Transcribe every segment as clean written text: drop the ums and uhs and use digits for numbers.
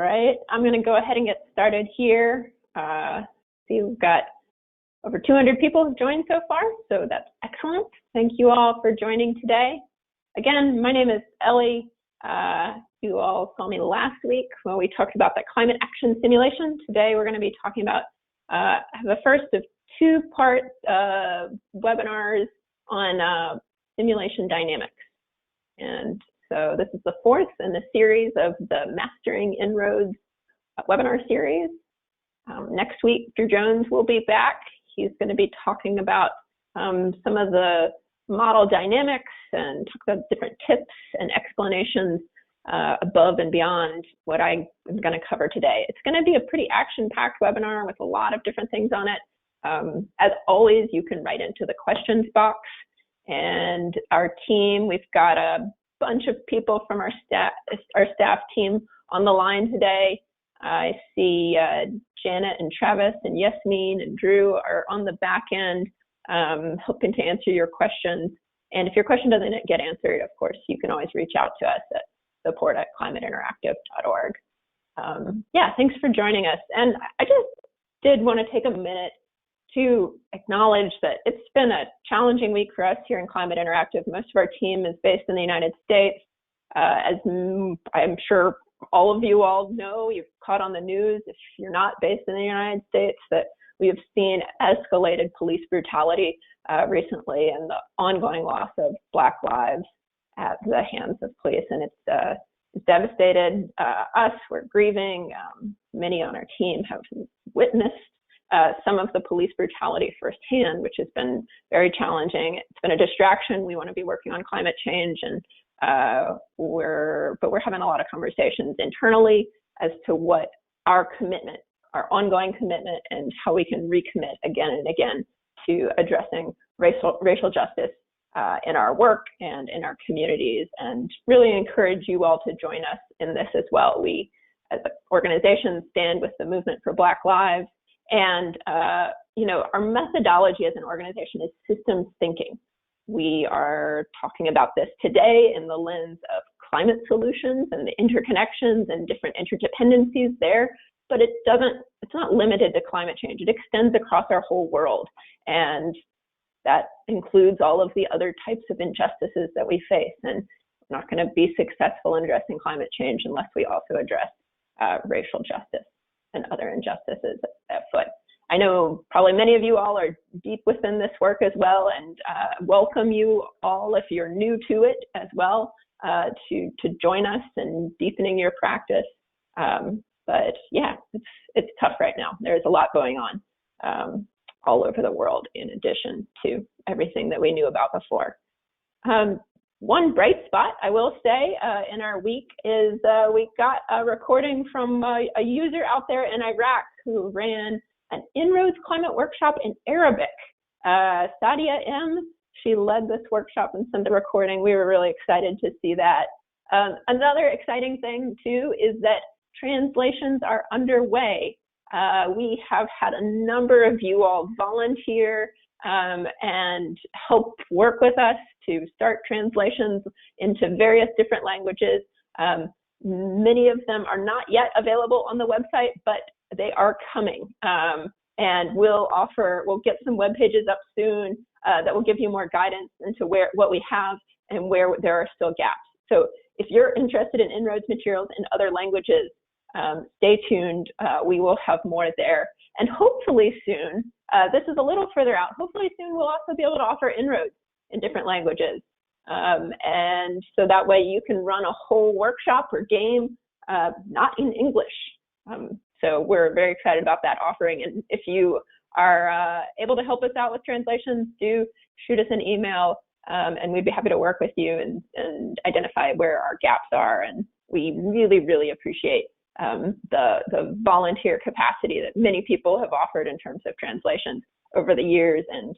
right, I'm going to go ahead and get started here. See, we've got over 200 people have joined so far, so that's excellent. Thank you all for joining today. Again, my name is Ellie. You all saw me last week when we talked about the climate action simulation. Today we're going to be talking about the first of two-part webinars on simulation dynamics. And so this is the fourth in the series of the Mastering En-ROADS webinar series. Next week, Drew Jones will be back. He's going to be talking about some of the model dynamics and talk about different tips and explanations above and beyond what I'm going to cover today. It's going to be a pretty action-packed webinar with a lot of different things on it. As always, you can write into the questions box. And our team, we've got a bunch of people from our staff team on the line today. I see Janet and Travis and Yasmin and Drew are on the back end hoping to answer your questions. And if your question doesn't get answered, of course, you can always reach out to us at support@climateinteractive.org. Yeah, thanks for joining us. And I just did want to take a minute to acknowledge that it's been a challenging week for us here in Climate Interactive. Most of our team is based in the United States. As I'm sure all of you all know, you've caught on the news, if you're not based in the United States, that we have seen escalated police brutality recently and the ongoing loss of Black lives at the hands of police. And it's devastated us. We're grieving. Many on our team have witnessed some of the police brutality firsthand, which has been very challenging. It's been a distraction. We want to be working on climate change, and we're having a lot of conversations internally as to what our commitment, our ongoing commitment, and how we can recommit again and again to addressing racial justice in our work and in our communities, and really encourage you all to join us in this as well. We, as an organization, stand with the Movement for Black Lives. And, you know, our methodology as an organization is systems thinking. We are talking about this today in the lens of climate solutions and the interconnections and different interdependencies there, but it's not limited to climate change. It extends across our whole world. And that includes all of the other types of injustices that we face. And we're not going to be successful in addressing climate change unless we also address racial justice and other injustices at foot. I know probably many of you all are deep within this work as well, and welcome you all, if you're new to it as well, to join us in deepening your practice. But yeah, it's tough right now. There's a lot going on all over the world in addition to everything that we knew about before. One bright spot, I will say, in our week is we got a recording from a user out there in Iraq who ran an En-ROADS climate workshop in Arabic. Sadia M, she led this workshop and sent the recording. We were really excited to see that. Another exciting thing, too, is that translations are underway. We have had a number of you all volunteer and help work with us to start translations into various different languages. Many of them are not yet available on the website, but they are coming. And we'll get some web pages up soon that will give you more guidance into what we have and where there are still gaps. So if you're interested in En-ROADS materials in other languages, stay tuned. We will have more there. And hopefully soon, this is a little further out, hopefully soon we'll also be able to offer En-ROADS in different languages. And so that way you can run a whole workshop or game not in English. So we're very excited about that offering. And if you are able to help us out with translations, do shoot us an email and we'd be happy to work with you and identify where our gaps are. And we really, really appreciate the volunteer capacity that many people have offered in terms of translations over the years and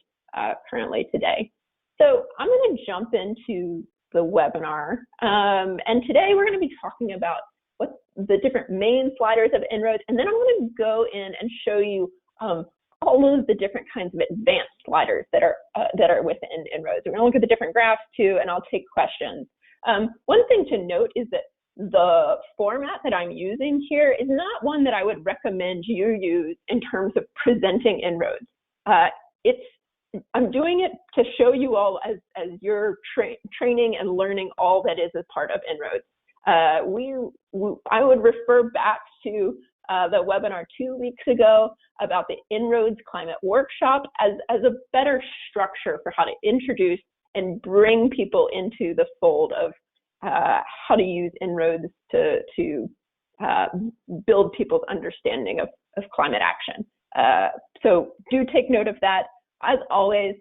currently today. So I'm going to jump into the webinar. And today we're going to be talking about what the different main sliders of En-ROADS, and then I'm going to go in and show you all of the different kinds of advanced sliders that are within En-ROADS. We're going to look at the different graphs too, and I'll take questions. One thing to note is that the format that I'm using here is not one that I would recommend you use in terms of presenting En-ROADS. I'm doing it to show you all as you're training and learning all that is as part of En-ROADS. I would refer back to the webinar 2 weeks ago about the En-ROADS Climate Workshop as a better structure for how to introduce and bring people into the fold of how to use En-ROADS to build people's understanding of climate action. So do take note of that. As always,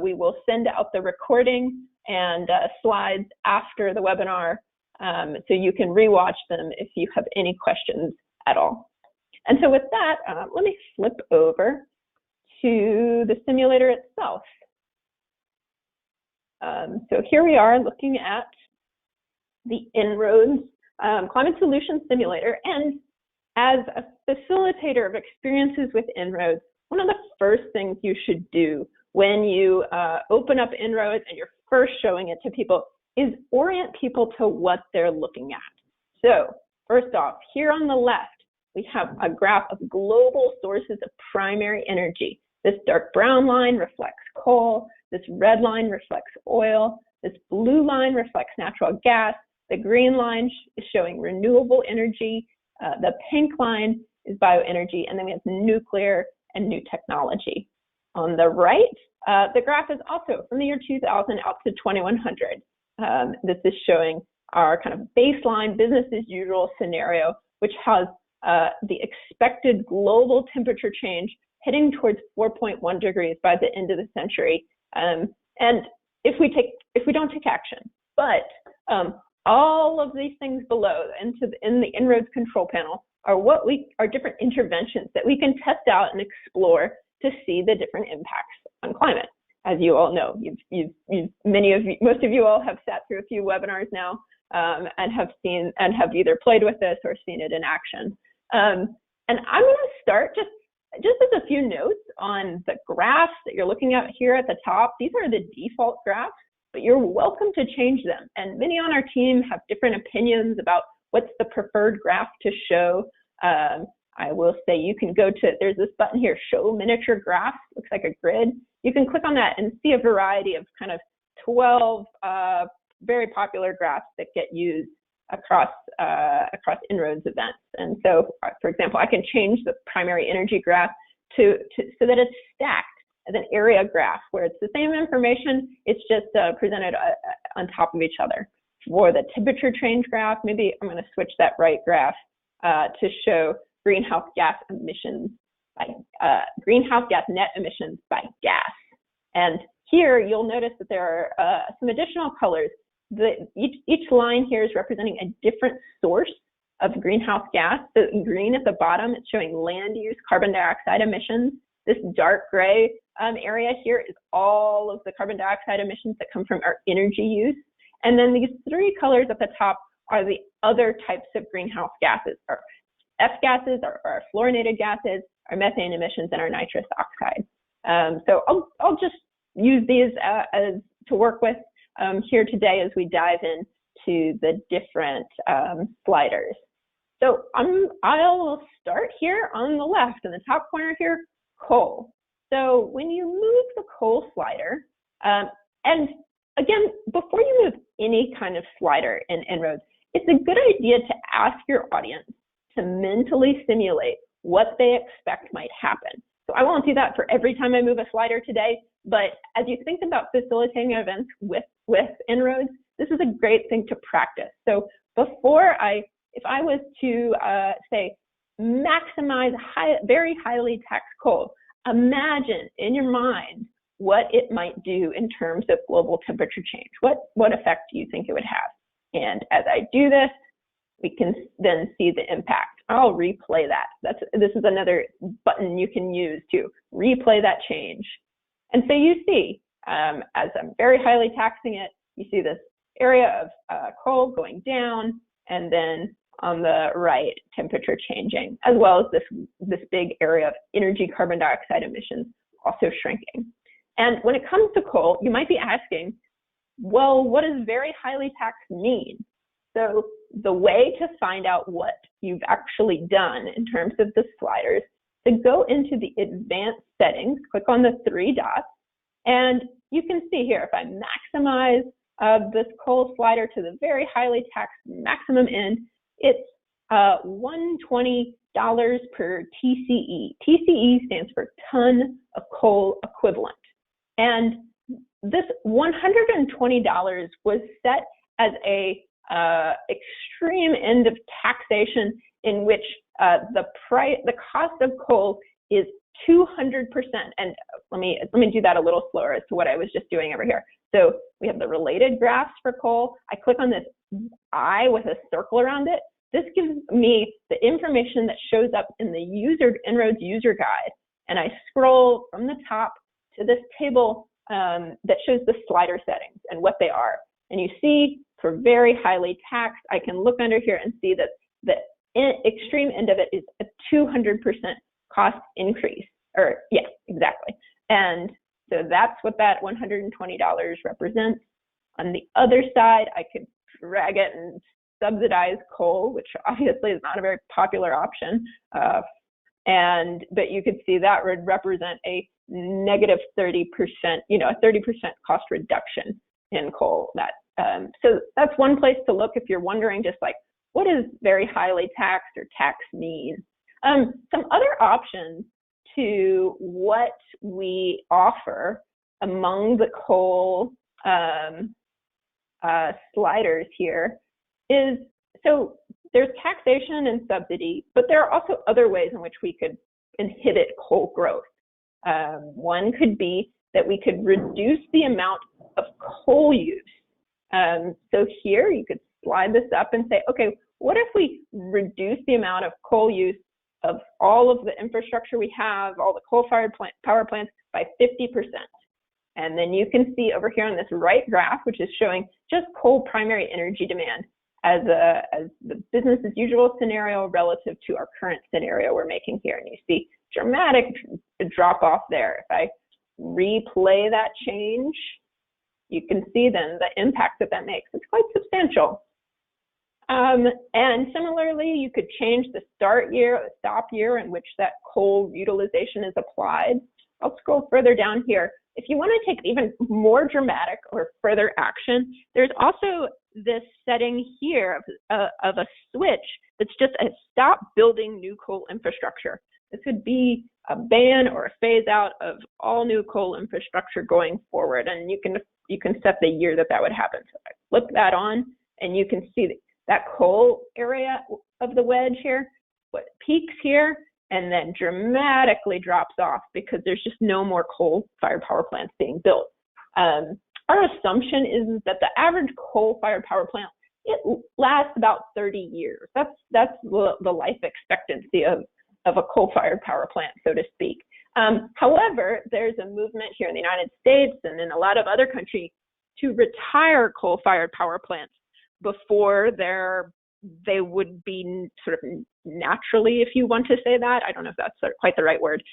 we will send out the recording and slides after the webinar, so you can rewatch them if you have any questions at all. And so with that, let me flip over to the simulator itself. So here we are looking at the En-ROADS Climate Solutions Simulator. And as a facilitator of experiences with En-ROADS, one of the first things you should do when you open up En-ROADS and you're first showing it to people is orient people to what they're looking at. So first off, here on the left, we have a graph of global sources of primary energy. This dark brown line reflects coal. This red line reflects oil. This blue line reflects natural gas. The green line is showing renewable energy. The pink line is bioenergy. And then we have nuclear and new technology. On the right, the graph is also from the year 2000 out to 2100. This is showing our kind of baseline business as usual scenario, which has the expected global temperature change heading towards 4.1 degrees by the end of the century. And if we don't take action, but all of these things below in the En-ROADS control panel are different interventions that we can test out and explore to see the different impacts on climate. As you all know, most of you all have sat through a few webinars now and have seen and have either played with this or seen it in action. And I'm going to start just as a few notes on the graphs that you're looking at here at the top. These are the default graphs, but you're welcome to change them. And many on our team have different opinions about what's the preferred graph to show. I will say you can go to, there's this button here, show miniature graphs, looks like a grid. You can click on that and see a variety of kind of 12 very popular graphs that get used across En-ROADS events. And so, for example, I can change the primary energy graph so that it's stacked as an area graph where it's the same information, it's just presented on top of each other. For the temperature change graph, maybe I'm going to switch that right graph to show greenhouse gas emissions by greenhouse gas net emissions by gas. And here you'll notice that there are some additional colors. Each line here is representing a different source of greenhouse gas. So in green at the bottom, it's showing land use carbon dioxide emissions. This dark gray area here is all of the carbon dioxide emissions that come from our energy use. And then these three colors at the top are the other types of greenhouse gases, our F gases, our fluorinated gases, our methane emissions, and our nitrous oxide. So I'll just use these to work with here today as we dive into the different sliders. So I'll start here on the left in the top corner here, coal. So when you move the coal slider, and again, before you move any kind of slider in En-ROADS, it's a good idea to ask your audience to mentally simulate what they expect might happen. So I won't do that for every time I move a slider today, but as you think about facilitating events with En-ROADS, this is a great thing to practice. So if I was to say, maximize very highly taxed coal, imagine in your mind what it might do in terms of global temperature change. What effect do you think it would have? And as I do this, we can then see the impact. I'll replay that. This is another button you can use to replay that change. And so you see, as I'm very highly taxing it, you see this area of coal going down, and then on the right, temperature changing, as well as this big area of energy carbon dioxide emissions also shrinking. And when it comes to coal, you might be asking, well, what does very highly taxed mean? So the way to find out what you've actually done in terms of the sliders, to go into the advanced settings, click on the three dots, and you can see here, if I maximize this coal slider to the very highly taxed maximum end, it's $120 per TCE. TCE stands for ton of coal equivalent. And this $120 was set as a extreme end of taxation in which the cost of coal is 200%. And let me do that a little slower as to what I was just doing over here. So we have the related graphs for coal. I click on this eye with a circle around it. This gives me the information that shows up in the EnROADS user guide. And I scroll from the top to this table that shows the slider settings and what they are. And you see, for very highly taxed, I can look under here and see that the extreme end of it is a 200% cost increase. Or yeah, exactly. And so that's what that $120 represents. On the other side, I could drag it and subsidize coal, which obviously is not a very popular option. But you could see that would represent a negative 30%, a 30% cost reduction in coal. So that's one place to look if you're wondering just like, what does very highly taxed or tax mean? Some other options to what we offer among the coal sliders here is, so there's taxation and subsidy, but there are also other ways in which we could inhibit coal growth. One could be that we could reduce the amount of coal use. So here you could slide this up and say, okay, what if we reduce the amount of coal use of all of the infrastructure we have, all the coal-fired power plants, by 50%. And then you can see over here on this right graph, which is showing just coal primary energy demand as the business as usual scenario relative to our current scenario we're making here. And you see dramatic drop off there. If I replay that change, you can see then the impact that makes. It's quite substantial. And similarly, you could change the start year or the stop year in which that coal utilization is applied. I'll scroll further down here. If you want to take even more dramatic or further action, there's also this setting here of a switch that's just a stop building new coal infrastructure. This would be a ban or a phase out of all new coal infrastructure going forward, and you can set the year that would happen. So I flip that on, and you can see that coal area of the wedge here, what peaks here, and then dramatically drops off because there's just no more coal-fired power plants being built. Our assumption is that the average coal-fired power plant, it lasts about 30 years. That's the life expectancy of a coal-fired power plant, so to speak. However, there's a movement here in the United States and in a lot of other countries to retire coal-fired power plants before they would be sort of naturally, if you want to say that, I don't know if that's quite the right word,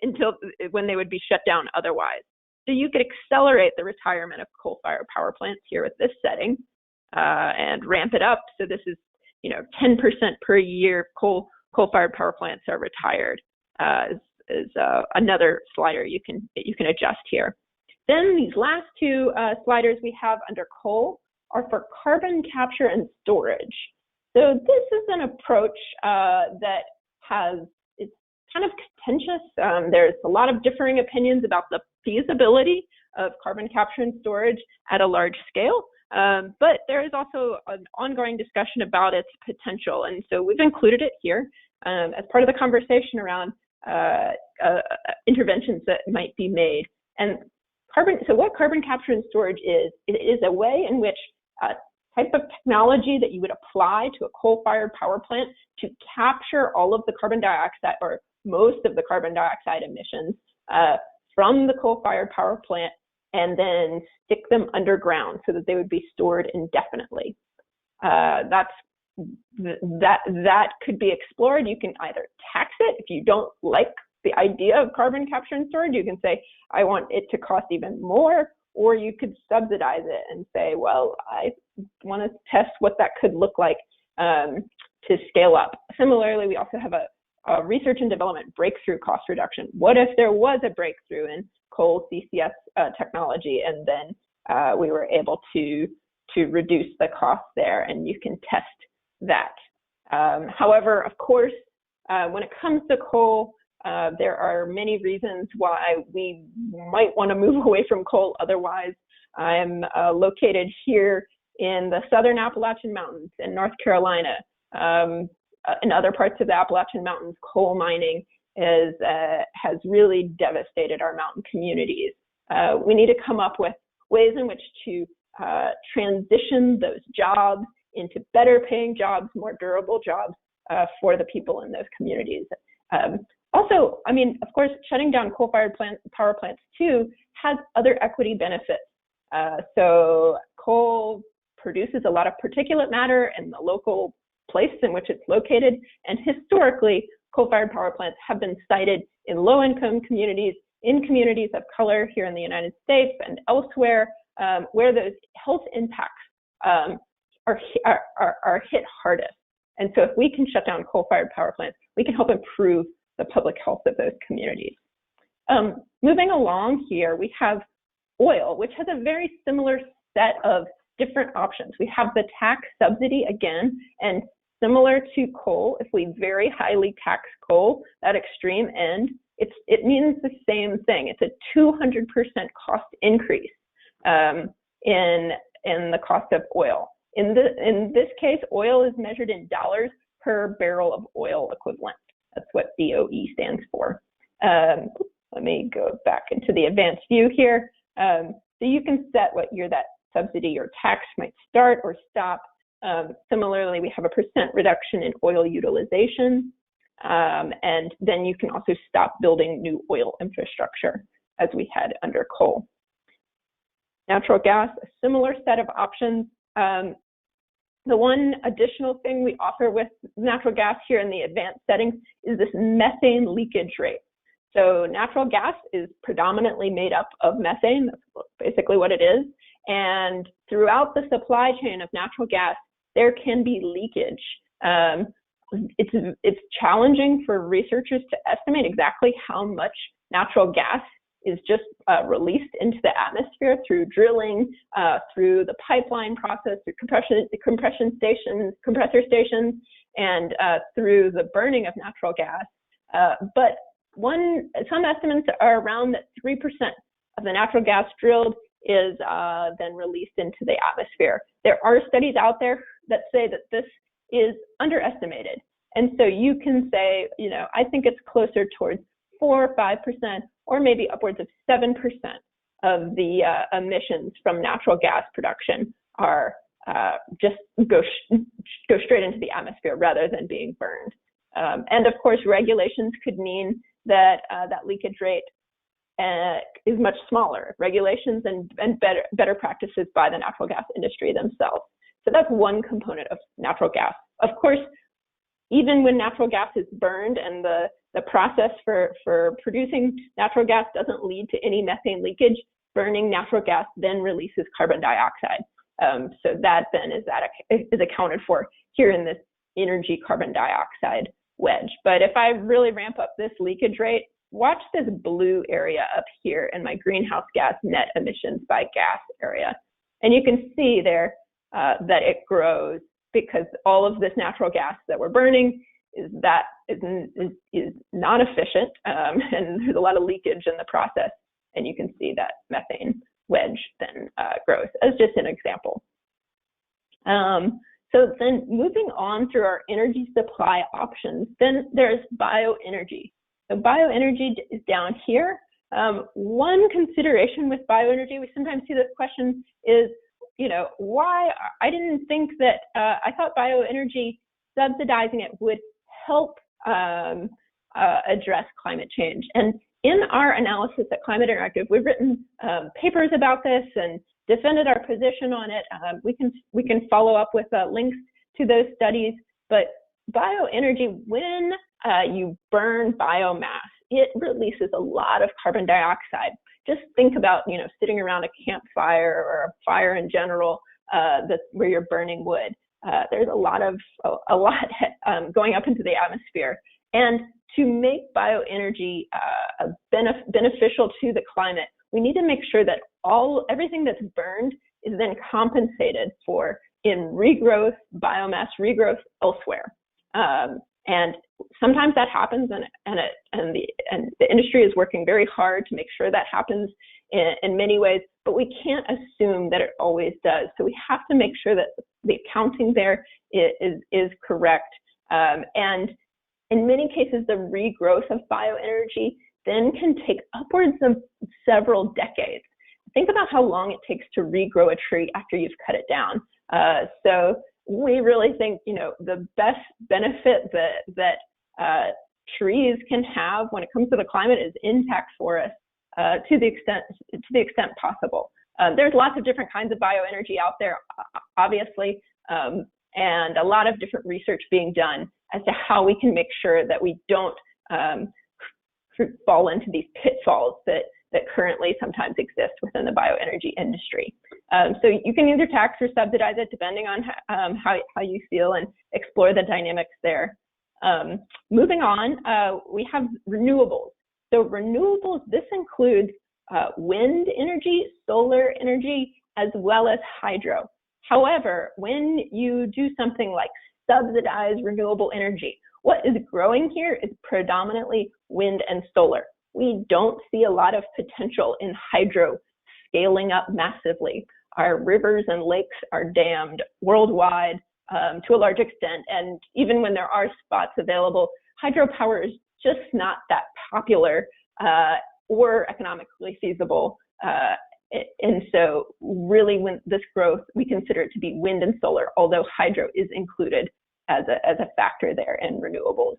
until when they would be shut down otherwise. So you could accelerate the retirement of coal-fired power plants here with this setting and ramp it up. So this is, 10% per year coal-fired power plants are retired is another slider you can adjust here. Then these last two sliders we have under coal are for carbon capture and storage. So this is an approach that it's kind of contentious. There's a lot of differing opinions about the feasibility of carbon capture and storage at a large scale, but there is also an ongoing discussion about its potential. And so we've included it here as part of the conversation around interventions that might be made. And so what carbon capture and storage is, it is a way in which type of technology that you would apply to a coal-fired power plant to capture all of the carbon dioxide or most of the carbon dioxide emissions from the coal-fired power plant and then stick them underground so that they would be stored indefinitely. That could be explored. You can either tax it if you don't like the idea of carbon capture and storage. You can say, I want it to cost even more, or you could subsidize it and say, well, want to test what that could look like to scale up. Similarly, we also have a research and development breakthrough cost reduction. What if there was a breakthrough in coal CCS technology, and then we were able to reduce the cost there, and you can test that. However, of course, when it comes to coal, there are many reasons why we might want to move away from coal otherwise. I'm located here in the southern Appalachian Mountains in North Carolina. In other parts of the Appalachian Mountains, coal mining has really devastated our mountain communities. We need to come up with ways in which to transition those jobs into better paying jobs, more durable jobs for the people in those communities. Also, I mean, of course, shutting down coal-fired power plants too has other equity benefits. So coal produces a lot of particulate matter in the local place in which it's located, and historically, coal-fired power plants have been sited in low-income communities, in communities of color here in the United States and elsewhere, where those health impacts are hit hardest. And so if we can shut down coal-fired power plants, we can help improve the public health of those communities. Moving along here, we have oil, which has a very similar set of different options. We have the tax subsidy again, and similar to coal, if we very highly tax coal, that extreme end, it means the same thing. It's a 200% cost increase in the cost of oil. In this case, oil is measured in dollars per barrel of oil equivalent. That's what DOE stands for. Let me go back into the advanced view here. So you can set what year that subsidy or tax might start or stop. Similarly, we have a percent reduction in oil utilization, and then you can also stop building new oil infrastructure as we had under coal. Natural gas, a similar set of options. The one additional thing we offer with natural gas here in the advanced settings is this methane leakage rate. So natural gas is predominantly made up of methane. That's basically what it is. And throughout the supply chain of natural gas, there can be leakage. It's challenging for researchers to estimate exactly how much natural gas is just released into the atmosphere through drilling, through the pipeline process, through compressor stations, and through the burning of natural gas. But some estimates are around that 3% of the natural gas drilled is then released into the atmosphere. There are studies out there that say that this is underestimated. And so you can say, I think it's closer towards 4 or 5%, or maybe upwards of 7% of the emissions from natural gas production are just go straight into the atmosphere rather than being burned. And of course, regulations could mean that that leakage rate is much smaller. Regulations and better practices by the natural gas industry themselves. So that's one component of natural gas. Of course, even when natural gas is burned and the process for producing natural gas doesn't lead to any methane leakage, burning natural gas then releases carbon dioxide. So that then is accounted for here in this energy carbon dioxide wedge. But if I really ramp up this leakage rate, watch this blue area up here in my greenhouse gas net emissions by gas area. And you can see there that it grows because all of this natural gas that we're burning is not efficient, and there's a lot of leakage in the process. And you can see that methane wedge then grows as just an example. So then moving on through our energy supply options, then there's bioenergy. So bioenergy is down here. One consideration with bioenergy, we sometimes see this question is, why? I didn't think that, I thought bioenergy, subsidizing it would help address climate change. And in our analysis at Climate Interactive, we've written papers about this and defended our position on it. We can follow up with links to those studies. But bioenergy, when you burn biomass, it releases a lot of carbon dioxide. Just think about, sitting around a campfire or a fire in general. that's where you're burning wood. There's a lot going up into the atmosphere. And to make bioenergy beneficial to the climate, we need to make sure that everything that's burned is then compensated for in regrowth, biomass regrowth elsewhere. And sometimes that happens, and the industry is working very hard to make sure that happens in many ways, but we can't assume that it always does. So we have to make sure that the accounting there is correct. And in many cases, the regrowth of bioenergy then can take upwards of several decades. Think about how long it takes to regrow a tree after you've cut it down. So we really think, the best benefit that trees can have when it comes to the climate is intact forests to the extent possible. There's lots of different kinds of bioenergy out there, obviously, and a lot of different research being done as to how we can make sure that we don't fall into these pitfalls that currently sometimes exist within the bioenergy industry. So you can either tax or subsidize it depending on how you feel, and explore the dynamics there. Moving on, we have renewables. So renewables, this includes wind energy, solar energy, as well as hydro. However, when you do something like subsidize renewable energy, what is growing here is predominantly wind and solar. We don't see a lot of potential in hydro scaling up massively. Our rivers and lakes are dammed worldwide to a large extent, and even when there are spots available, hydropower is just not that popular or economically feasible. And so really, when this growth, we consider it to be wind and solar, although hydro is included as a factor there in renewables.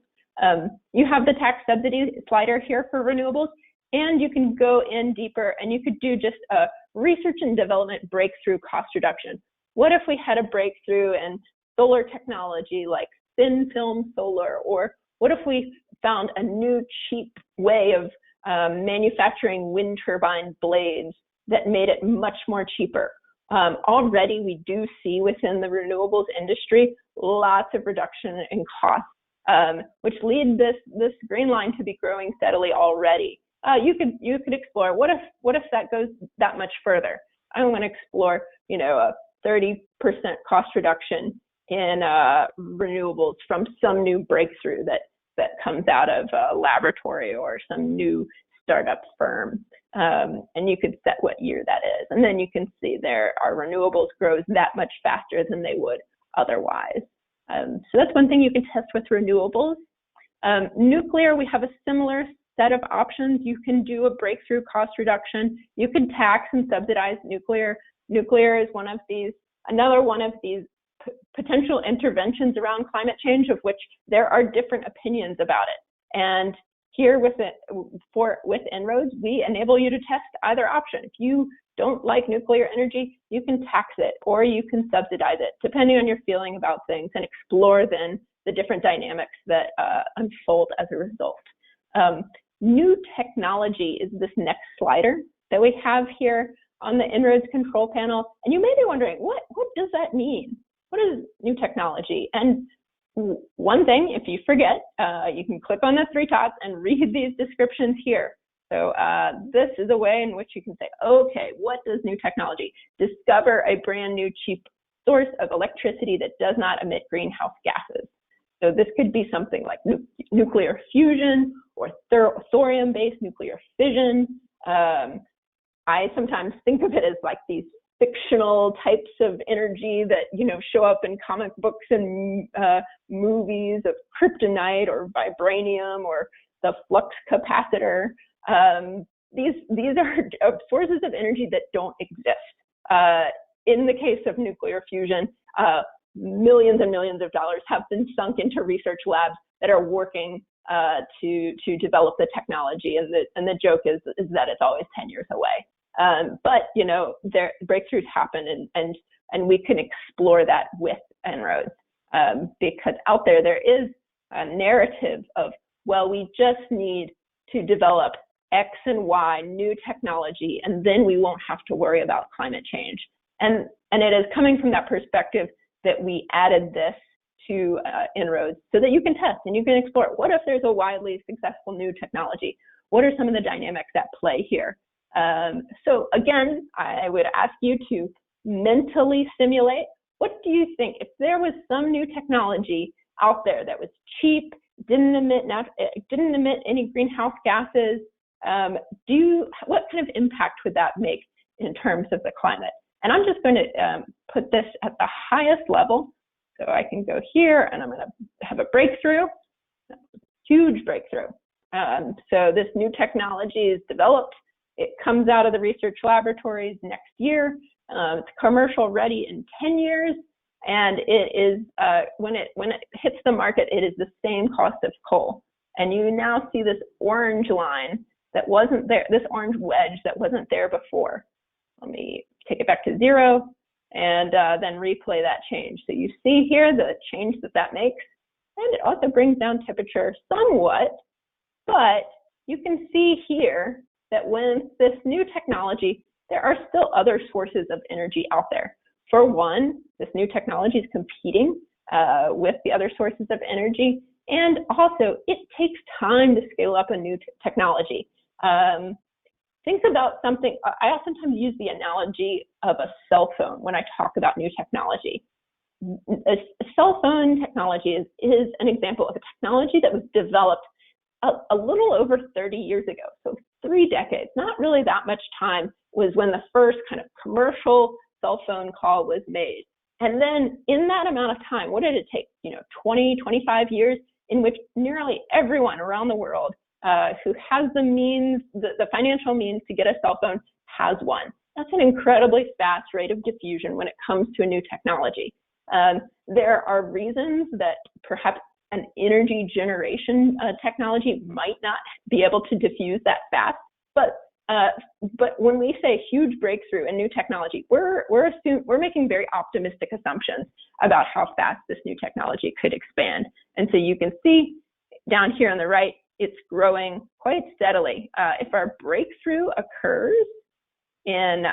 You have the tax subsidy slider here for renewables, and you can go in deeper, and you could do just a research and development breakthrough cost reduction. What if we had a breakthrough in solar technology like thin film solar, or what if we found a new cheap way of manufacturing wind turbine blades that made it much more cheaper? Already we do see within the renewables industry lots of reduction in costs, which lead this green line to be growing steadily already. You could explore, what if that goes that much further? I want to explore, a 30% cost reduction in renewables from some new breakthrough that comes out of a laboratory or some new startup firm. And you could set what year that is. And then you can see there our renewables grows that much faster than they would otherwise. So that's one thing you can test with renewables. Nuclear, we have a similar set of options. You can do a breakthrough cost reduction. You can tax and subsidize nuclear. Nuclear is another one of these potential interventions around climate change, of which there are different opinions about it. And here with En-ROADS, we enable you to test either option. If you don't like nuclear energy, you can tax it or you can subsidize it, depending on your feeling about things, and explore then the different dynamics that unfold as a result. New technology is this next slider that we have here on the En-ROADS control panel. And you may be wondering, what does that mean? What is new technology? And one thing, if you forget, you can click on the three dots and read these descriptions here. So this is a way in which you can say, okay, what does new technology? Discover a brand new cheap source of electricity that does not emit greenhouse gases. So this could be something like nuclear fusion or thorium-based nuclear fission. I sometimes think of it as like these fictional types of energy that, show up in comic books and movies of kryptonite or vibranium or the flux capacitor. These are sources of energy that don't exist. In the case of nuclear fusion, millions and millions of dollars have been sunk into research labs that are working to develop the technology, and the joke is that it's always 10 years away. But their breakthroughs happen, and we can explore that with En-ROADS, because out there is a narrative of, well, we just need to develop X and Y new technology, and then we won't have to worry about climate change. And it is coming from that perspective that we added this to EnROADS so that you can test and you can explore, what if there's a widely successful new technology? What are some of the dynamics at play here? So again, I would ask you to mentally simulate, what do you think if there was some new technology out there that was cheap, didn't emit any greenhouse gases? What kind of impact would that make in terms of the climate? And I'm just going to put this at the highest level. So I can go here and I'm going to have a breakthrough, huge breakthrough. So this new technology is developed. It comes out of the research laboratories next year. It's commercial ready in 10 years. And it is, when it hits the market, it is the same cost of coal. And you now see this orange line that wasn't there, this orange wedge that wasn't there before. Let me take it back to 0 and then replay that change. So you see here the change that makes, and it also brings down temperature somewhat, but you can see here that with this new technology, there are still other sources of energy out there. For one, this new technology is competing with the other sources of energy, and also it takes time to scale up a new technology. Think about something, I oftentimes use the analogy of a cell phone when I talk about new technology. A cell phone technology is an example of a technology that was developed a little over 30 years ago, so 3 decades, not really that much time, was when the first kind of commercial cell phone call was made. And then in that amount of time, what did it take? 20, 25 years in which nearly everyone around the world who has the means, the financial means to get a cell phone has one. That's an incredibly fast rate of diffusion when it comes to a new technology. There are reasons that perhaps an energy generation technology might not be able to diffuse that fast, but when we say huge breakthrough in new technology, we're making very optimistic assumptions about how fast this new technology could expand. And so you can see down here on the right, it's growing quite steadily. If our breakthrough occurs again,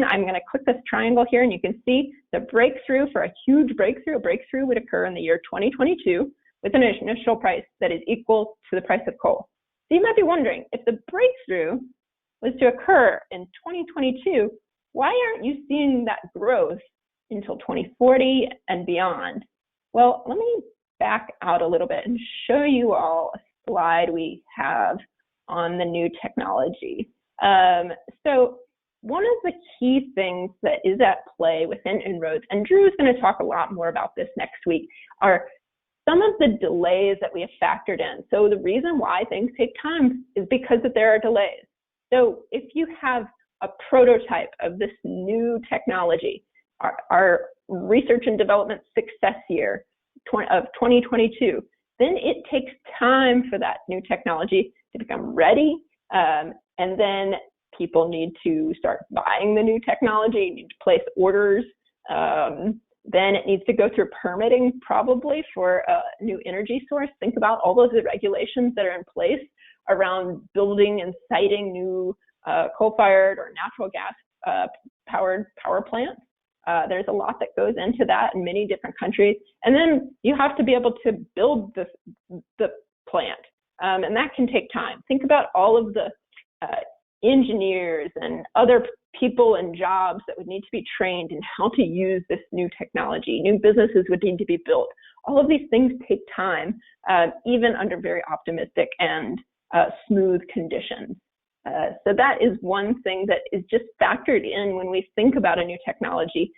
I'm going to click this triangle here, and you can see the breakthrough for a huge breakthrough. A breakthrough would occur in the year 2022 with an initial price that is equal to the price of coal. So you might be wondering, if the breakthrough was to occur in 2022, why aren't you seeing that growth until 2040 and beyond? Well, let me back out a little bit and show you all a slide we have on the new technology. So one of the key things that is at play within EnROADS, and Drew is going to talk a lot more about this next week, are some of the delays that we have factored in. So the reason why things take time is because that there are delays. So if you have a prototype of this new technology, our research and development success year of 2022, then it takes time for that new technology to become ready, and then people need to start buying the new technology, need to place orders, then it needs to go through permitting probably for a new energy source. Think about all of the regulations that are in place around building and siting new coal-fired or natural gas powered power plants. There's a lot that goes into that in many different countries. And then you have to be able to build the plant, and that can take time. Think about all of the engineers and other people and jobs that would need to be trained in how to use this new technology. New businesses would need to be built. All of these things take time, even under very optimistic and smooth conditions. So that is one thing that is just factored in when we think about a new technology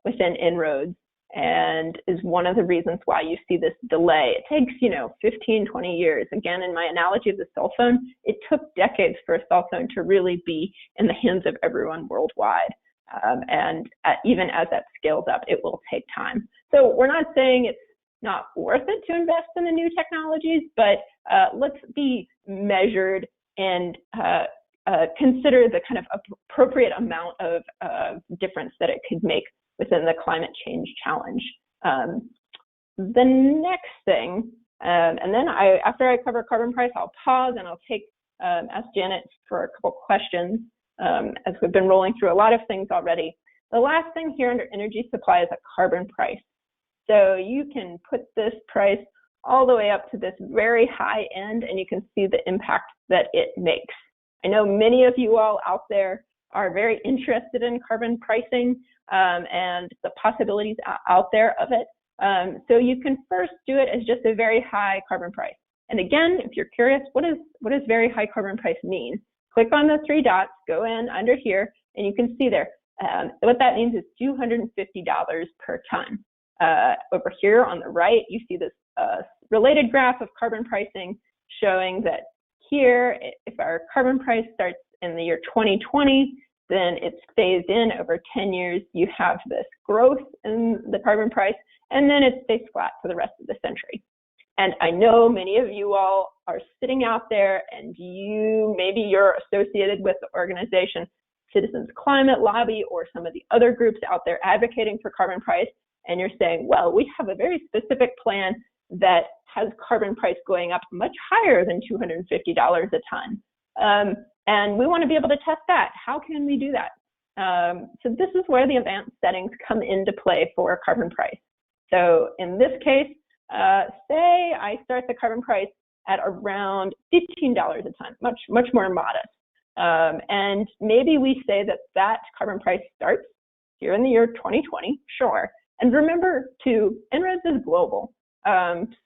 within EnROADS, and is one of the reasons why you see this delay. It takes, 15, 20 years. Again, in my analogy of the cell phone, it took decades for a cell phone to really be in the hands of everyone worldwide. And even as that scales up, it will take time. So we're not saying it's not worth it to invest in the new technologies, but let's be measured and consider the kind of appropriate amount of difference that it could make within the climate change challenge. The next thing, and then after I cover carbon price, I'll pause and I'll ask Janet for a couple questions. as we've been rolling through a lot of things already. The last thing here under energy supply is a carbon price. So you can put this price all the way up to this very high end, and you can see the impact that it makes. I know many of you all out there are very interested in carbon pricing and the possibilities out there of it. So you can first do it as just a very high carbon price. And again, if you're curious, what does very high carbon price mean? Click on the three dots, go in under here, and you can see there. What that means is $250 per ton. Over here on the right, you see this related graph of carbon pricing showing that here, if our carbon price starts in the year 2020, then it's phased in over 10 years. You have this growth in the carbon price, and then it stays flat for the rest of the century. And I know many of you all are sitting out there, and maybe you're associated with the organization Citizens Climate Lobby or some of the other groups out there advocating for carbon price, and you're saying, well, we have a very specific plan that has carbon price going up much higher than $250 a ton. And we want to be able to test that. How can we do that? So this is where the advanced settings come into play for carbon price. So in this case, say I start the carbon price at around $15 a ton, much more modest. And maybe we say that carbon price starts here in the year 2020, sure. And remember too, EnROADS is global.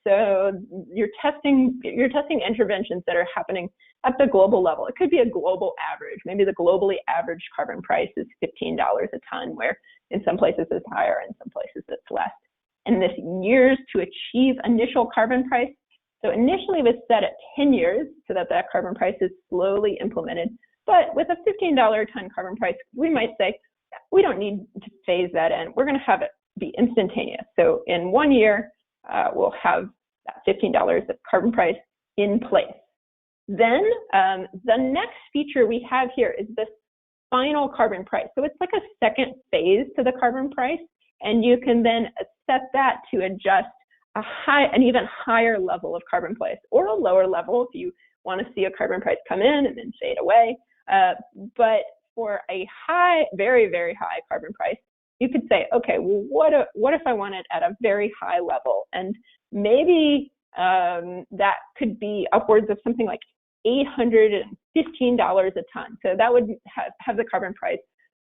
So you're testing interventions that are happening at the global level. It could be a global average. Maybe the globally average carbon price is $15 a ton, where in some places it's higher, in some places it's less. And this years to achieve initial carbon price. So initially it was set at 10 years so that carbon price is slowly implemented. But with a $15 a ton carbon price, we might say, we don't need to phase that in. We're going to have it be instantaneous. So in 1 year, we'll have that $15 of carbon price in place. Then the next feature we have here is this final carbon price. So it's like a second phase to the carbon price, and you can then set that to adjust an even higher level of carbon price, or a lower level if you want to see a carbon price come in and then fade away. But for a high, very, very high carbon price, you could say, okay, well, what if I want it at a very high level? And maybe that could be upwards of something like $815 a ton. So that would have the carbon price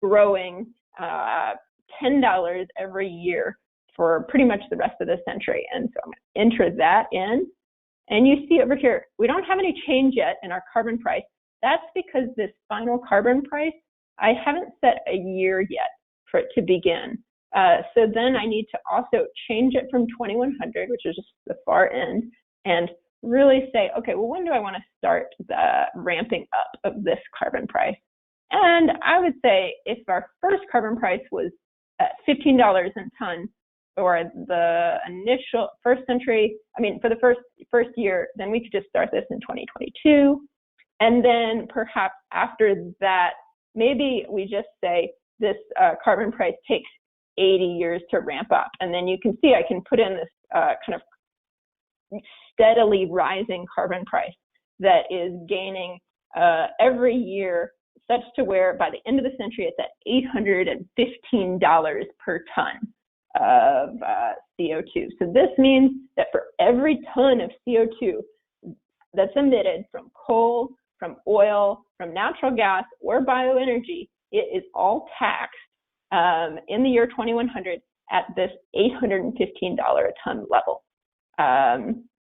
growing $10 every year for pretty much the rest of the century. And so I'm going to enter that in. And you see over here, we don't have any change yet in our carbon price. That's because this final carbon price, I haven't set a year yet for it to begin. So then I need to also change it from 2100, which is just the far end, and really say, okay, well, when do I want to start the ramping up of this carbon price? And I would say if our first carbon price was at $15 a ton for the initial first century, for the first year, then we could just start this in 2022. And then perhaps after that, maybe we just say this carbon price takes 80 years to ramp up. And then you can see I can put in this kind of steadily rising carbon price that is gaining every year, such to where by the end of the century, it's at $815 per ton of CO2. So this means that for every ton of CO2 that's emitted from coal, from oil, from natural gas, or bioenergy, it is all taxed in the year 2100 at this $815 a ton level.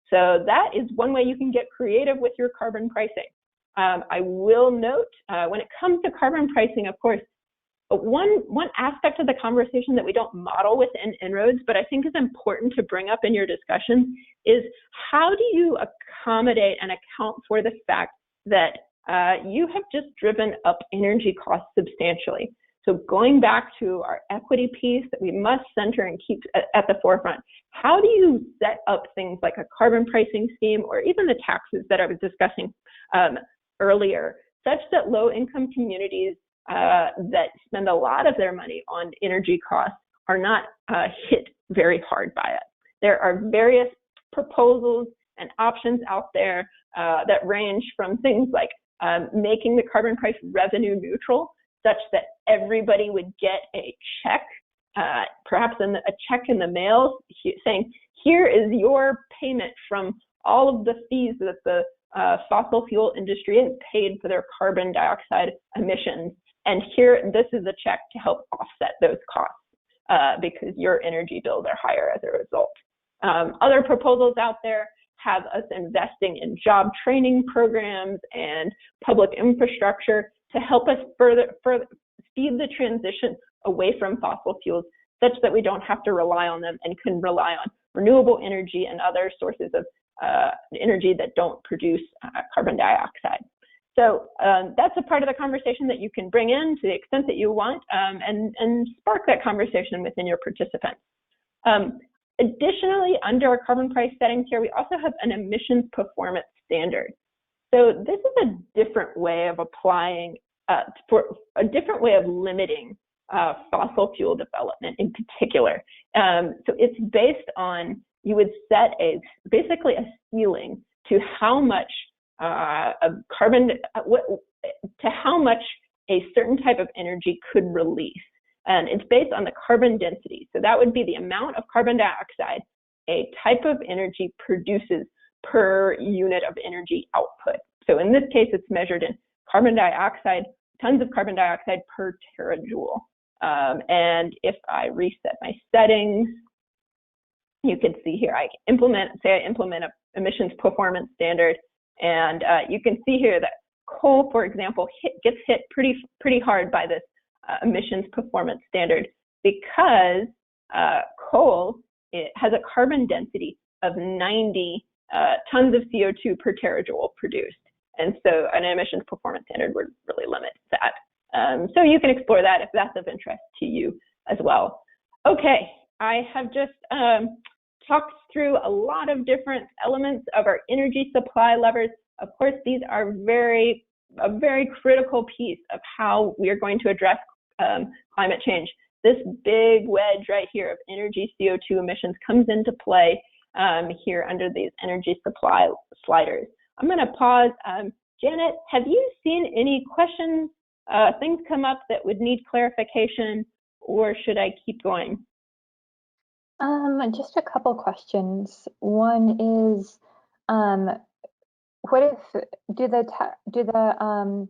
So that is one way you can get creative with your carbon pricing. I will note, when it comes to carbon pricing, of course, one aspect of the conversation that we don't model within EnROADS, but I think is important to bring up in your discussion, is how do you accommodate and account for the fact that you have just driven up energy costs substantially. So going back to our equity piece that we must center and keep at the forefront, how do you set up things like a carbon pricing scheme, or even the taxes that I was discussing earlier, such that low-income communities that spend a lot of their money on energy costs are not hit very hard by it? There are various proposals and options out there that range from things like making the carbon price revenue neutral, such that everybody would get a check, perhaps a check in the mail, saying, here is your payment from all of the fees that the fossil fuel industry has paid for their carbon dioxide emissions. And here, this is a check to help offset those costs because your energy bills are higher as a result. Other proposals out there have us investing in job training programs and public infrastructure to help us further speed the transition away from fossil fuels, such that we don't have to rely on them and can rely on renewable energy and other sources of energy that don't produce carbon dioxide. So that's a part of the conversation that you can bring in to the extent that you want and spark that conversation within your participants. Additionally, under our carbon price settings here, we also have an emissions performance standard. So this is a different way of applying, for a different way of limiting fossil fuel development in particular. So it's based on, you would set basically a ceiling to how much to how much a certain type of energy could release. And it's based on the carbon density. So that would be the amount of carbon dioxide a type of energy produces per unit of energy output. So in this case, it's measured in carbon dioxide, tons of carbon dioxide per terajoule. And if I reset my settings, you can see here, I implement an emissions performance standard, and you can see here that coal, for example, gets hit pretty hard by this emissions performance standard because coal, it has a carbon density of 90 tons of CO2 per terajoule produced. And so an emissions performance standard would really limit that. So you can explore that if that's of interest to you as well. Okay, I have just talked through a lot of different elements of our energy supply levers. Of course, these are a very critical piece of how we are going to address climate change. This big wedge right here of energy CO2 emissions comes into play here under these energy supply sliders. I'm going to pause. Janet, have you seen any questions, things come up that would need clarification, or should I keep going? Just a couple questions. One is, what if do the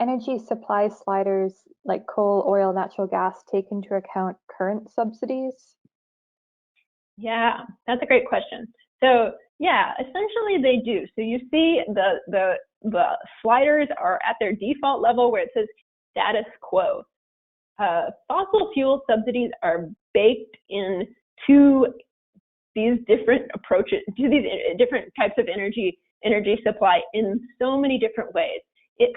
energy supply sliders like coal, oil, natural gas take into account current subsidies? Yeah, that's a great question. So yeah, essentially they do. So you see the sliders are at their default level where it says status quo. Fossil fuel subsidies are baked into these different approaches, to these different types of energy supply in so many different ways. It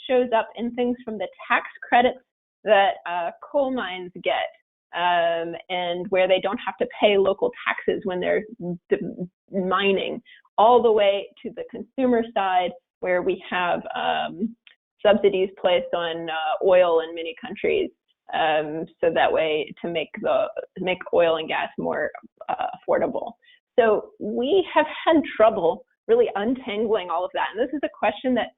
shows up in things from the tax credits that coal mines get, and where they don't have to pay local taxes when they're mining, all the way to the consumer side, where we have subsidies placed on oil in many countries, so that way to make oil and gas more affordable. So we have had trouble really untangling all of that, and this is a question that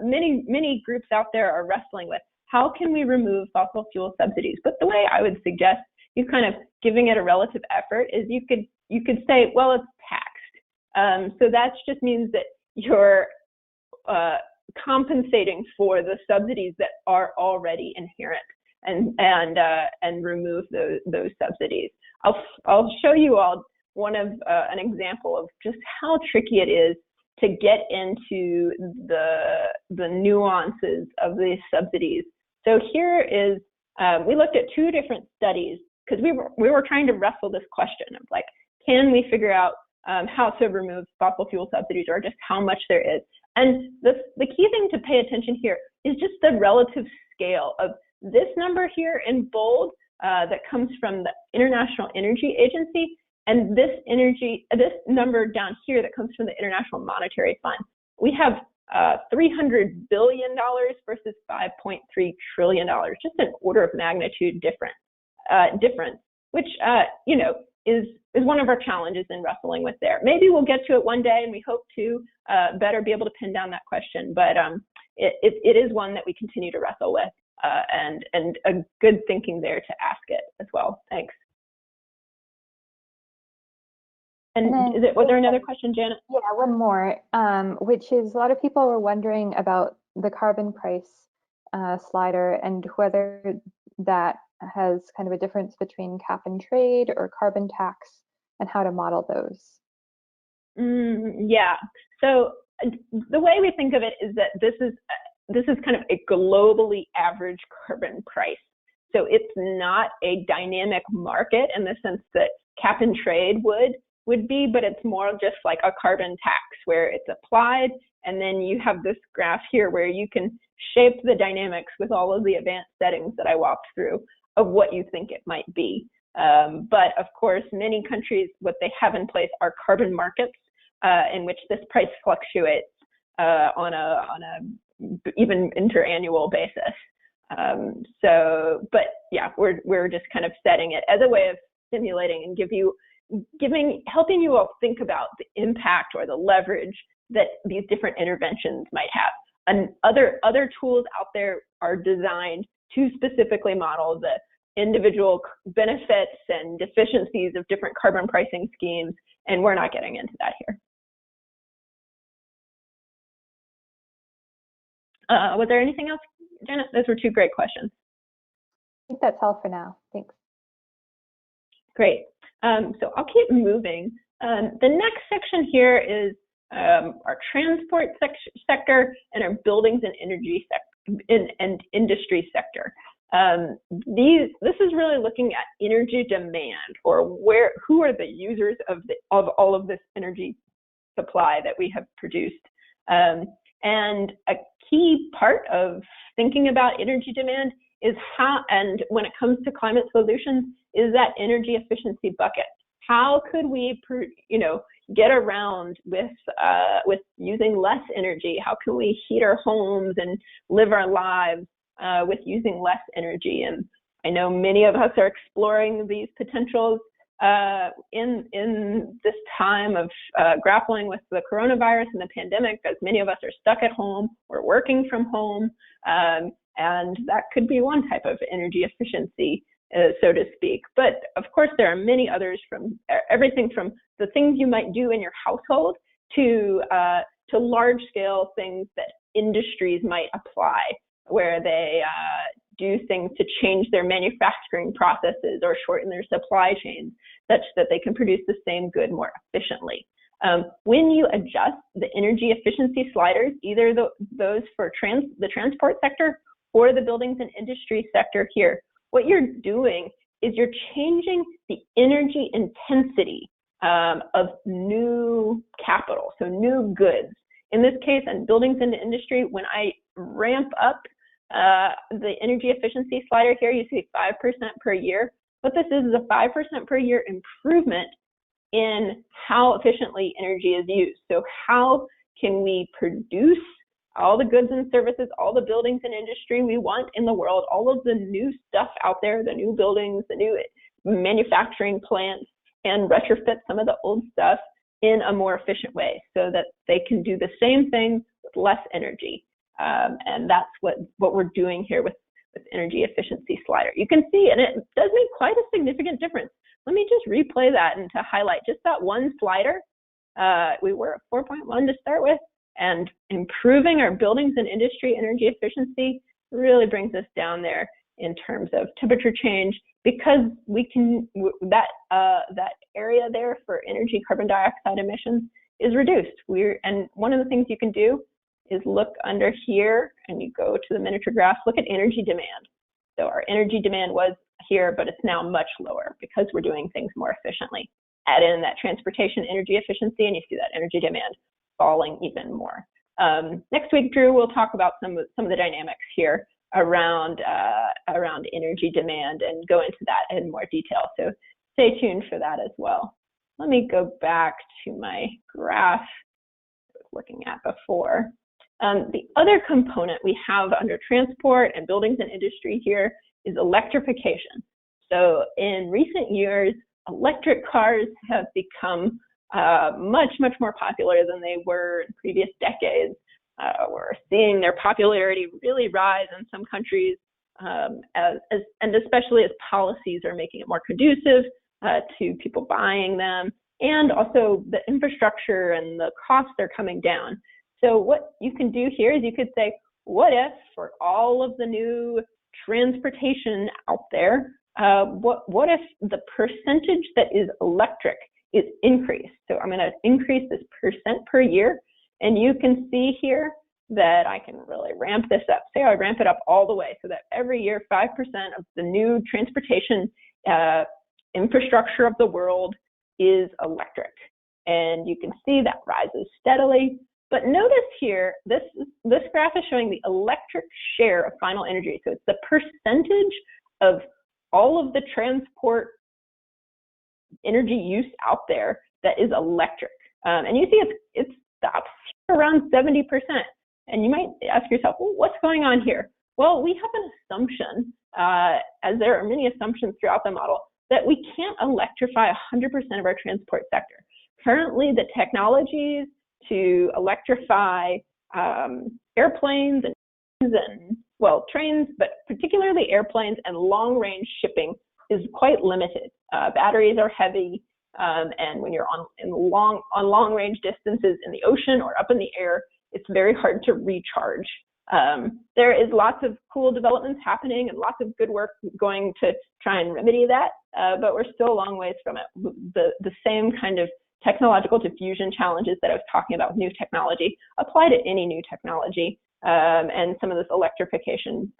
many groups out there are wrestling with. How can we remove fossil fuel subsidies? But the way I would suggest you kind of giving it a relative effort is you could say, well, it's taxed. So that just means that you're compensating for the subsidies that are already inherent, and remove those subsidies. I'll show you all an example of just how tricky it is to get into the nuances of these subsidies. So here is, we looked at two different studies because we were trying to wrestle this question of like, can we figure out how to remove fossil fuel subsidies, or just how much there is? And the key thing to pay attention here is just the relative scale of this number here in bold that comes from the International Energy Agency, and this number down here that comes from the International Monetary Fund. We have $300 billion versus $5.3 trillion, just an order of magnitude difference, which is one of our challenges in wrestling with there. Maybe we'll get to it one day, and we hope to better be able to pin down that question. But it is one that we continue to wrestle with, and a good thinking there to ask it as well. Thanks. And then, was there another question, Janet? Yeah, one more, which is a lot of people were wondering about the carbon price slider and whether that has kind of a difference between cap and trade or carbon tax and how to model those. Yeah, so the way we think of it is that this is kind of a globally average carbon price. So it's not a dynamic market in the sense that cap and trade would be, but it's more just like a carbon tax where it's applied, and then you have this graph here where you can shape the dynamics with all of the advanced settings that I walked through of what you think it might be. But of course, many countries, what they have in place are carbon markets in which this price fluctuates on a even interannual basis. But yeah, we're just kind of setting it as a way of simulating and helping you all think about the impact or the leverage that these different interventions might have. And other tools out there are designed to specifically model the individual benefits and deficiencies of different carbon pricing schemes, and we're not getting into that here. Was there anything else, Janet? Those were two great questions. I think that's all for now. Thanks. Great. So I'll keep moving. The next section here is our transport sector and our buildings and energy and industry sector. This is really looking at energy demand, or who are the users of all of this energy supply that we have produced. And a key part of thinking about energy demand is and when it comes to climate solutions, is that energy efficiency bucket. How could we, get around with using less energy? How can we heat our homes and live our lives with using less energy? And I know many of us are exploring these potentials in this time of grappling with the coronavirus and the pandemic, as many of us are stuck at home or working from home, and that could be one type of energy efficiency, so to speak. But of course, there are many others, from everything from the things you might do in your household to large-scale things that industries might apply, where they do things to change their manufacturing processes or shorten their supply chains such that they can produce the same good more efficiently. When you adjust the energy efficiency sliders, either those for the transport sector or the buildings and industry sector here, what you're doing is you're changing the energy intensity of new capital, so new goods. In this case, in buildings and industry, when I ramp up the energy efficiency slider here, you see 5% per year. What this is a 5% per year improvement in how efficiently energy is used. So how can we produce all the goods and services, all the buildings and industry we want in the world, all of the new stuff out there, the new buildings, the new manufacturing plants, and retrofit some of the old stuff in a more efficient way so that they can do the same thing with less energy. And that's what we're doing here with energy efficiency slider. You can see, and it does make quite a significant difference. Let me just replay that and to highlight just that one slider. We were at 4.1 to start with, and improving our buildings and industry energy efficiency really brings us down there in terms of temperature change, because we can, that area there for energy carbon dioxide emissions is reduced. And one of the things you can do is look under here, and you go to the miniature graph, look at energy demand. So our energy demand was here, but it's now much lower because we're doing things more efficiently. Add in that transportation energy efficiency, and you see that energy demand falling even more. Next week, Drew will talk about some of the dynamics here around energy demand and go into that in more detail. So stay tuned for that as well. Let me go back to my graph I was looking at before. The other component we have under transport and buildings and industry here is electrification. So in recent years, electric cars have become much more popular than they were in previous decades. We're seeing their popularity really rise in some countries, and especially as policies are making it more conducive to people buying them, and also the infrastructure and the costs are coming down. So what you can do here is you could say, what if for all of the new transportation out there, what if the percentage that is electric is increased? So I'm going to increase this percent per year, and you can see here that I can really ramp this up. Say I ramp it up all the way so that every year 5% of the new transportation infrastructure of the world is electric. And you can see that rises steadily. But notice here, this graph is showing the electric share of final energy. So it's the percentage of all of the transport energy use out there that is electric. And you see it stops around 70%. And you might ask yourself, well, what's going on here? Well, we have an assumption, as there are many assumptions throughout the model, that we can't electrify 100% of our transport sector. Currently, the technologies to electrify airplanes and, well, trains, but particularly airplanes and long-range shipping is quite limited. Batteries are heavy, and when you're on long-range distances in the ocean or up in the air, it's very hard to recharge. There is lots of cool developments happening and lots of good work going to try and remedy that, but we're still a long ways from it. The same kind of technological diffusion challenges that I was talking about with new technology apply to any new technology, and some of this electrification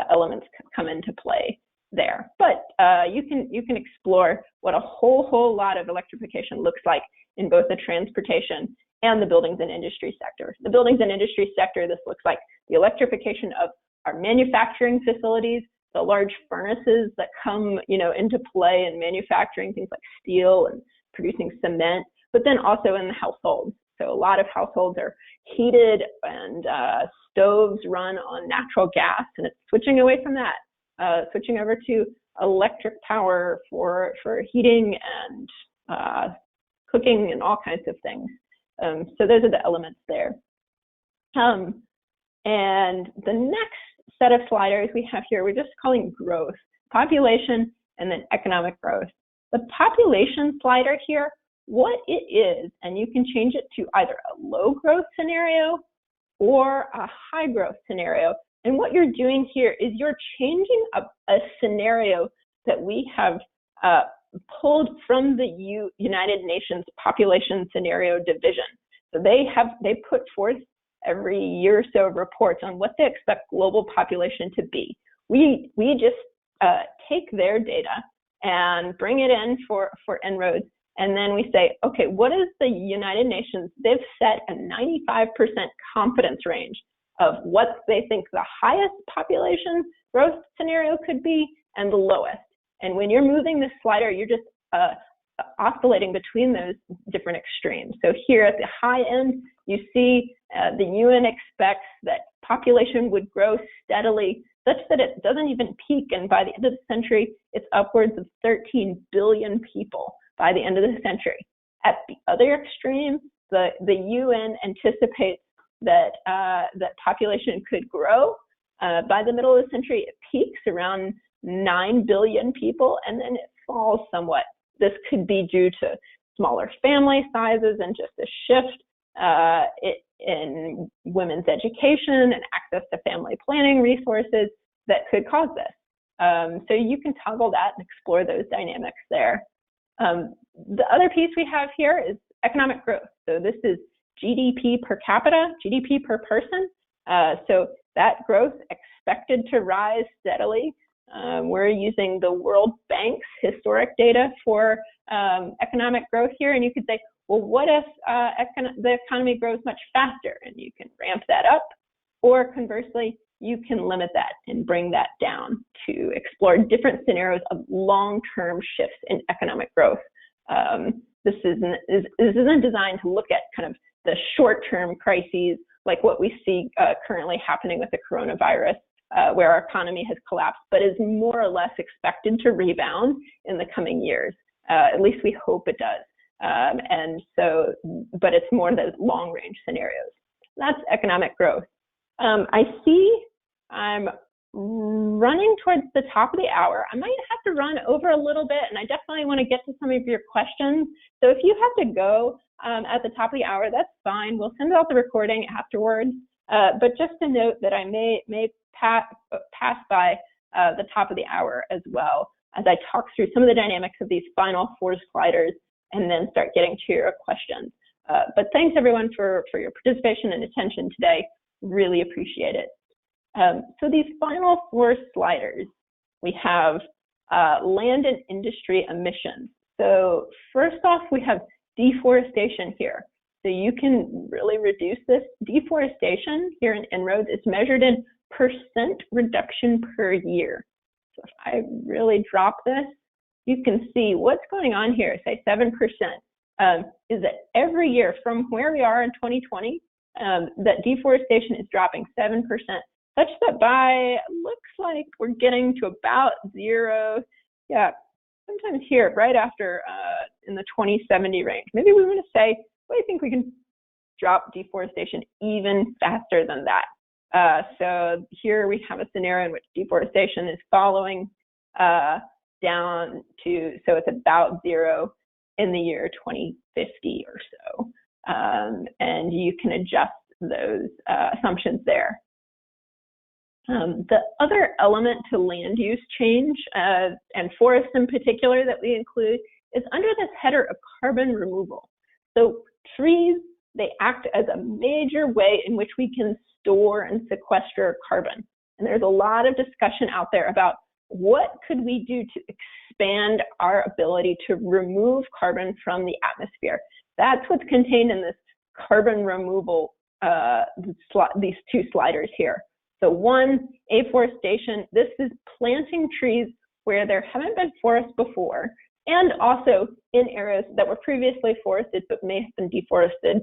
elements come into play there. But you can explore what a whole lot of electrification looks like in both the transportation and the buildings and industry sector. The buildings and industry sector, this looks like the electrification of our manufacturing facilities, the large furnaces that come, into play in manufacturing things like steel and producing cement, but then also in the households. So a lot of households are heated and stoves run on natural gas, and it's switching away from that, switching over to electric power for heating and cooking and all kinds of things. So those are the elements there. And the next set of sliders we have here, we're just calling growth, population, and then economic growth. The population slider here, what it is, and you can change it to either a low growth scenario or a high growth scenario. And what you're doing here is you're changing a scenario that we have pulled from the United Nations Population Scenario Division. So they put forth every year or so reports on what they expect global population to be. We just take their data and bring it in for En-ROADS, and then we say, okay, what is the United Nations? They've set a 95% confidence range of what they think the highest population growth scenario could be and the lowest. And when you're moving this slider, you're just oscillating between those different extremes. So here at the high end, you see the UN expects that population would grow steadily such that it doesn't even peak, and by the end of the century, it's upwards of 13 billion people by the end of the century. At the other extreme, the UN anticipates that population could grow. By the middle of the century, it peaks around 9 billion people, and then it falls somewhat. This could be due to smaller family sizes and just a shift in women's education and access to family planning resources that could cause this. So you can toggle that and explore those dynamics there. The other piece we have here is economic growth. So this is GDP per capita, GDP per person. So that growth expected to rise steadily. We're using the World Bank's historic data for economic growth here, and you could say, well, what if the economy grows much faster? And you can ramp that up, or conversely, you can limit that and bring that down to explore different scenarios of long-term shifts in economic growth. This isn't designed to look at kind of the short-term crises like what we see currently happening with the coronavirus, where our economy has collapsed, but is more or less expected to rebound in the coming years. At least we hope it does. And so, but it's more the long-range scenarios. That's economic growth. I see I'm running towards the top of the hour. I might have to run over a little bit, and I definitely want to get to some of your questions. So if you have to go at the top of the hour, that's fine. We'll send out the recording afterwards. But just to note that I may pass by the top of the hour as well as I talk through some of the dynamics of these final 4 sliders and then start getting to your questions. But thanks everyone for your participation and attention today. Really appreciate it. So these final 4 sliders, we have land and industry emissions. So first off, we have deforestation here. So you can really reduce this. Deforestation here in En-ROADS is measured in % reduction per year. So if I really drop this, you can see what's going on here, say 7%, is that every year from where we are in 2020, that deforestation is dropping 7%, such that by, looks like we're getting to about 0, yeah, sometimes here, right after in the 2070 range. Maybe we want to say, well, I think we can drop deforestation even faster than that. So here we have a scenario in which deforestation is following down to, so it's about 0 in the year 2050 or so. And you can adjust those assumptions there. The other element to land use change, and forests in particular that we include, is under this header of carbon removal. So trees, they act as a major way in which we can store and sequester carbon. And there's a lot of discussion out there about what could we do to expand our ability to remove carbon from the atmosphere. That's what's contained in this carbon removal, these 2 sliders here. So 1, afforestation. This is planting trees where there haven't been forests before, and also in areas that were previously forested but may have been deforested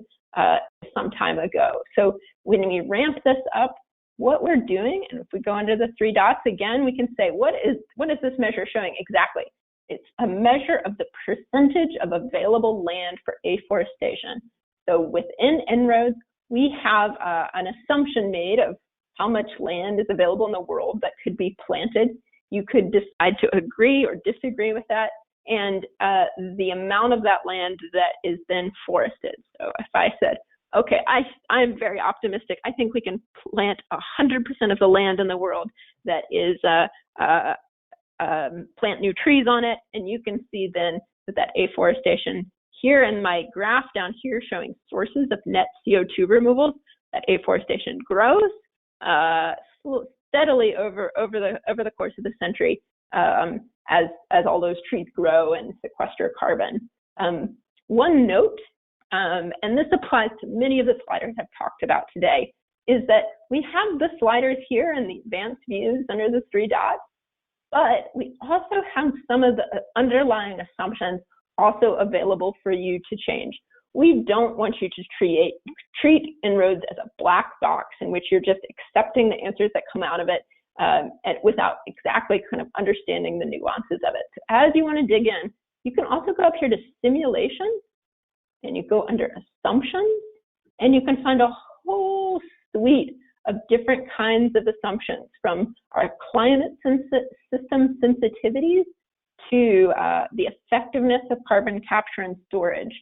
some time ago. So when we ramp this up, what we're doing, and if we go under the 3 dots again, we can say, what is this measure showing exactly? It's a measure of the percentage of available land for afforestation. So within En-ROADS, we have an assumption made of how much land is available in the world that could be planted. You could decide to agree or disagree with that, and the amount of that land that is then forested. So if I said, okay, I'm very optimistic. I think we can plant 100% of the land in the world that is plant new trees on it, and you can see then that afforestation here in my graph down here showing sources of net CO2 removals, that afforestation grows steadily over the course of the century as all those trees grow and sequester carbon. One note, and this applies to many of the sliders I've talked about today, is that we have the sliders here in the advanced views under the 3 dots, but we also have some of the underlying assumptions also available for you to change. We don't want you to treat En-ROADS as a black box in which you're just accepting the answers that come out of it and without exactly kind of understanding the nuances of it. So as you want to dig in, you can also go up here to simulations, and you go under assumptions, and you can find a whole suite of different kinds of assumptions, from our climate system sensitivities to the effectiveness of carbon capture and storage.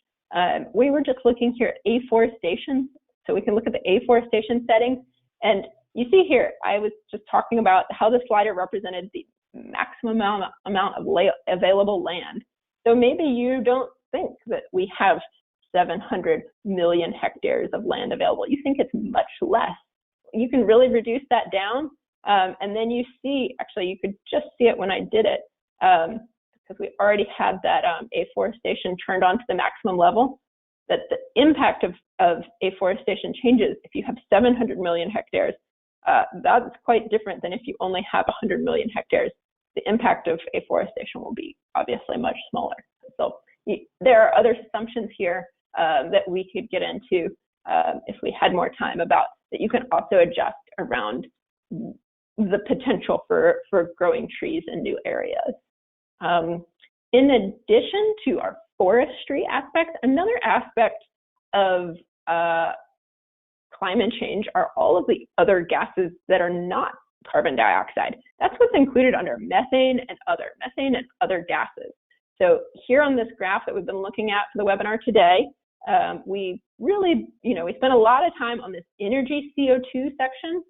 We were just looking here at afforestation, so we can look at the afforestation settings. And you see here, I was just talking about how the slider represented the maximum amount of available land. So maybe you don't think that we have 700 million hectares of land available. You think it's much less. You can really reduce that down. And then you see, actually, you could just see it when I did it, because we already had that afforestation turned on to the maximum level, that the impact of afforestation changes if you have 700 million hectares. That's quite different than if you only have 100 million hectares. The impact of afforestation will be obviously much smaller. So there are other assumptions here that we could get into if we had more time about that you can also adjust around the potential for growing trees in new areas. in addition to our forestry aspect, another aspect of climate change are all of the other gases that are not carbon dioxide. That's what's included under methane and other gases. So here on this graph that we've been looking at for the webinar today, we really, we spent a lot of time on this energy CO2 section,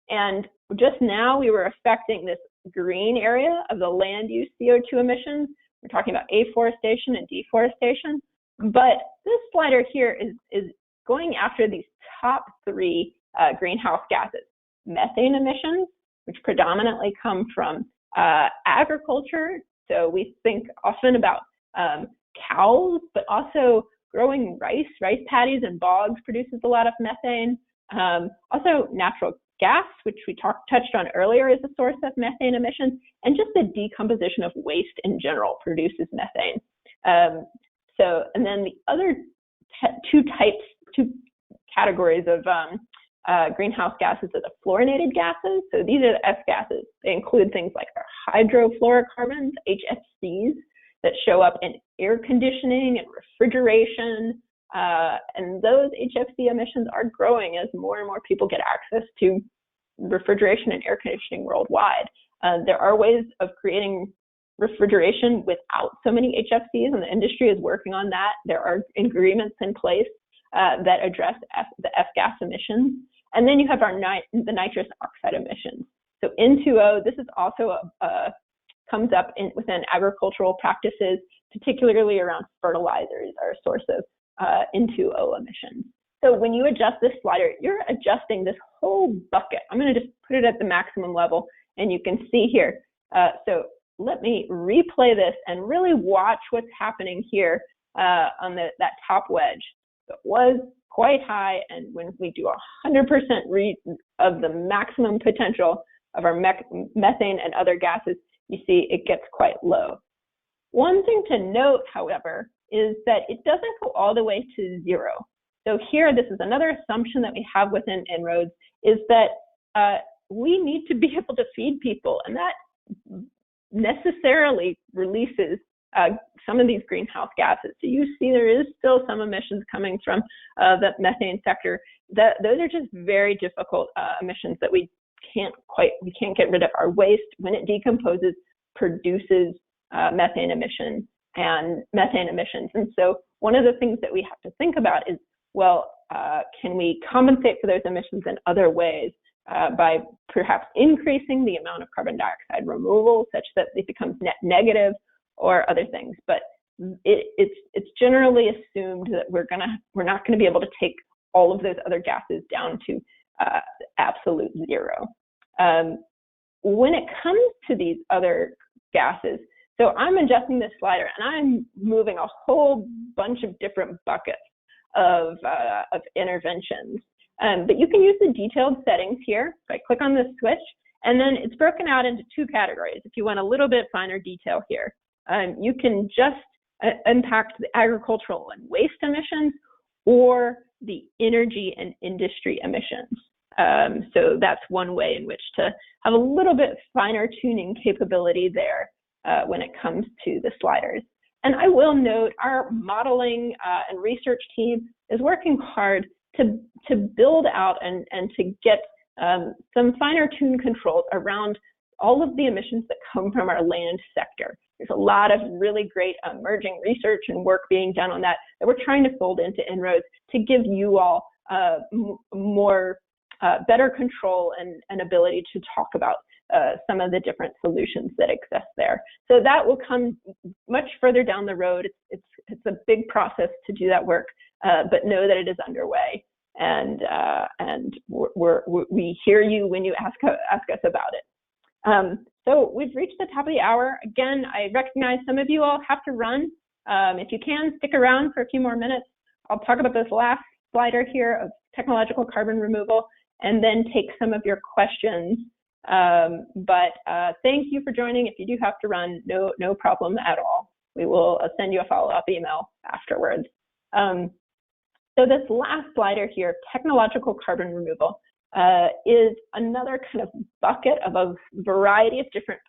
and just now we were affecting this green area of the land use CO2 emissions. We're talking about afforestation and deforestation, but this slider here is going after these top three greenhouse gases: methane emissions, which predominantly come from agriculture. So we think often about cows, but also growing rice paddies and bogs produces a lot of methane. Also natural gas, which we touched on earlier, is a source of methane emissions, and just the decomposition of waste in general produces methane. And then the other two categories of greenhouse gases are the fluorinated gases. So these are the F gases. They include things like our hydrofluorocarbons, HFCs, that show up in air conditioning and refrigeration. And those HFC emissions are growing as more and more people get access to refrigeration and air conditioning worldwide. There are ways of creating refrigeration without so many HFCs, and the industry is working on that. There are agreements in place that address the F-gas emissions. And then you have the nitrous oxide emissions. So N2O, this is also comes up within agricultural practices, particularly around fertilizers, are a source of N2O emissions. So when you adjust this slider, you're adjusting this whole bucket. I'm going to just put it at the maximum level, and you can see here. So let me replay this and really watch what's happening here on that top wedge. So it was quite high, and when we do 100% read of the maximum potential of our methane and other gases, you see it gets quite low. One thing to note, however, is that it doesn't go all the way to zero. So here, this is another assumption that we have within En-ROADS, is that we need to be able to feed people, and that necessarily releases some of these greenhouse gases. So you see there is still some emissions coming from the methane sector. Those are just very difficult emissions that we can't get rid of. Our waste, when it decomposes, produces methane emissions. And so one of the things that we have to think about is, well, can we compensate for those emissions in other ways by perhaps increasing the amount of carbon dioxide removal such that it becomes net negative, or other things? But it's generally assumed that we're not going to be able to take all of those other gases down to absolute zero. When it comes to these other gases, so I'm adjusting this slider and I'm moving a whole bunch of different buckets of interventions. But you can use the detailed settings here. So I click on this switch, and then it's broken out into two categories. If you want a little bit finer detail here, you can just impact the agricultural and waste emissions, or the energy and industry emissions. So that's one way in which to have a little bit finer tuning capability there when it comes to the sliders. And I will note our modeling and research team is working hard to build out and to get some finer tune controls around all of the emissions that come from our land sector. There's a lot of really great emerging research and work being done on that we're trying to fold into En-ROADS to give you all more better control and ability to talk about some of the different solutions that exist there. So that will come much further down the road. It's a big process to do that work, but know that it is underway, and we hear you when you ask us about it. So we've reached the top of the hour. Again, I recognize some of you all have to run. If you can, stick around for a few more minutes. I'll talk about this last slider here of technological carbon removal, and then take some of your questions. But thank you for joining. If you do have to run, no problem at all. We will send you a follow-up email afterwards. So this last slider here, technological carbon removal, is another kind of bucket of a variety of different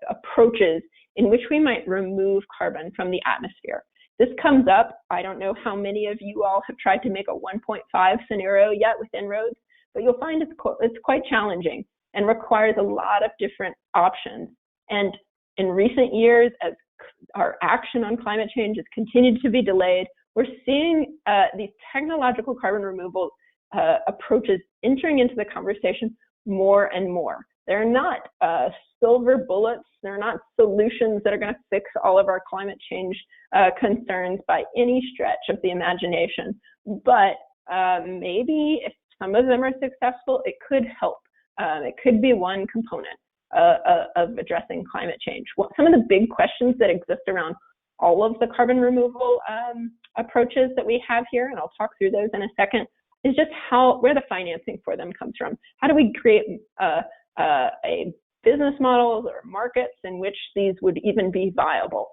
approaches in which we might remove carbon from the atmosphere. This comes up. I don't know how many of you all have tried to make a 1.5 scenario yet with En-ROADS, but you'll find it's quite challenging and requires a lot of different options. And in recent years, as our action on climate change has continued to be delayed, we're seeing these technological carbon removal approaches entering into the conversation more and more. They're not silver bullets. They're not solutions that are going to fix all of our climate change concerns by any stretch of the imagination. But maybe if some of them are successful, it could help. It could be one component of addressing climate change. Some of the big questions that exist around all of the carbon removal approaches that we have here, and I'll talk through those in a second, is just where the financing for them comes from. How do we create a business models or markets in which these would even be viable?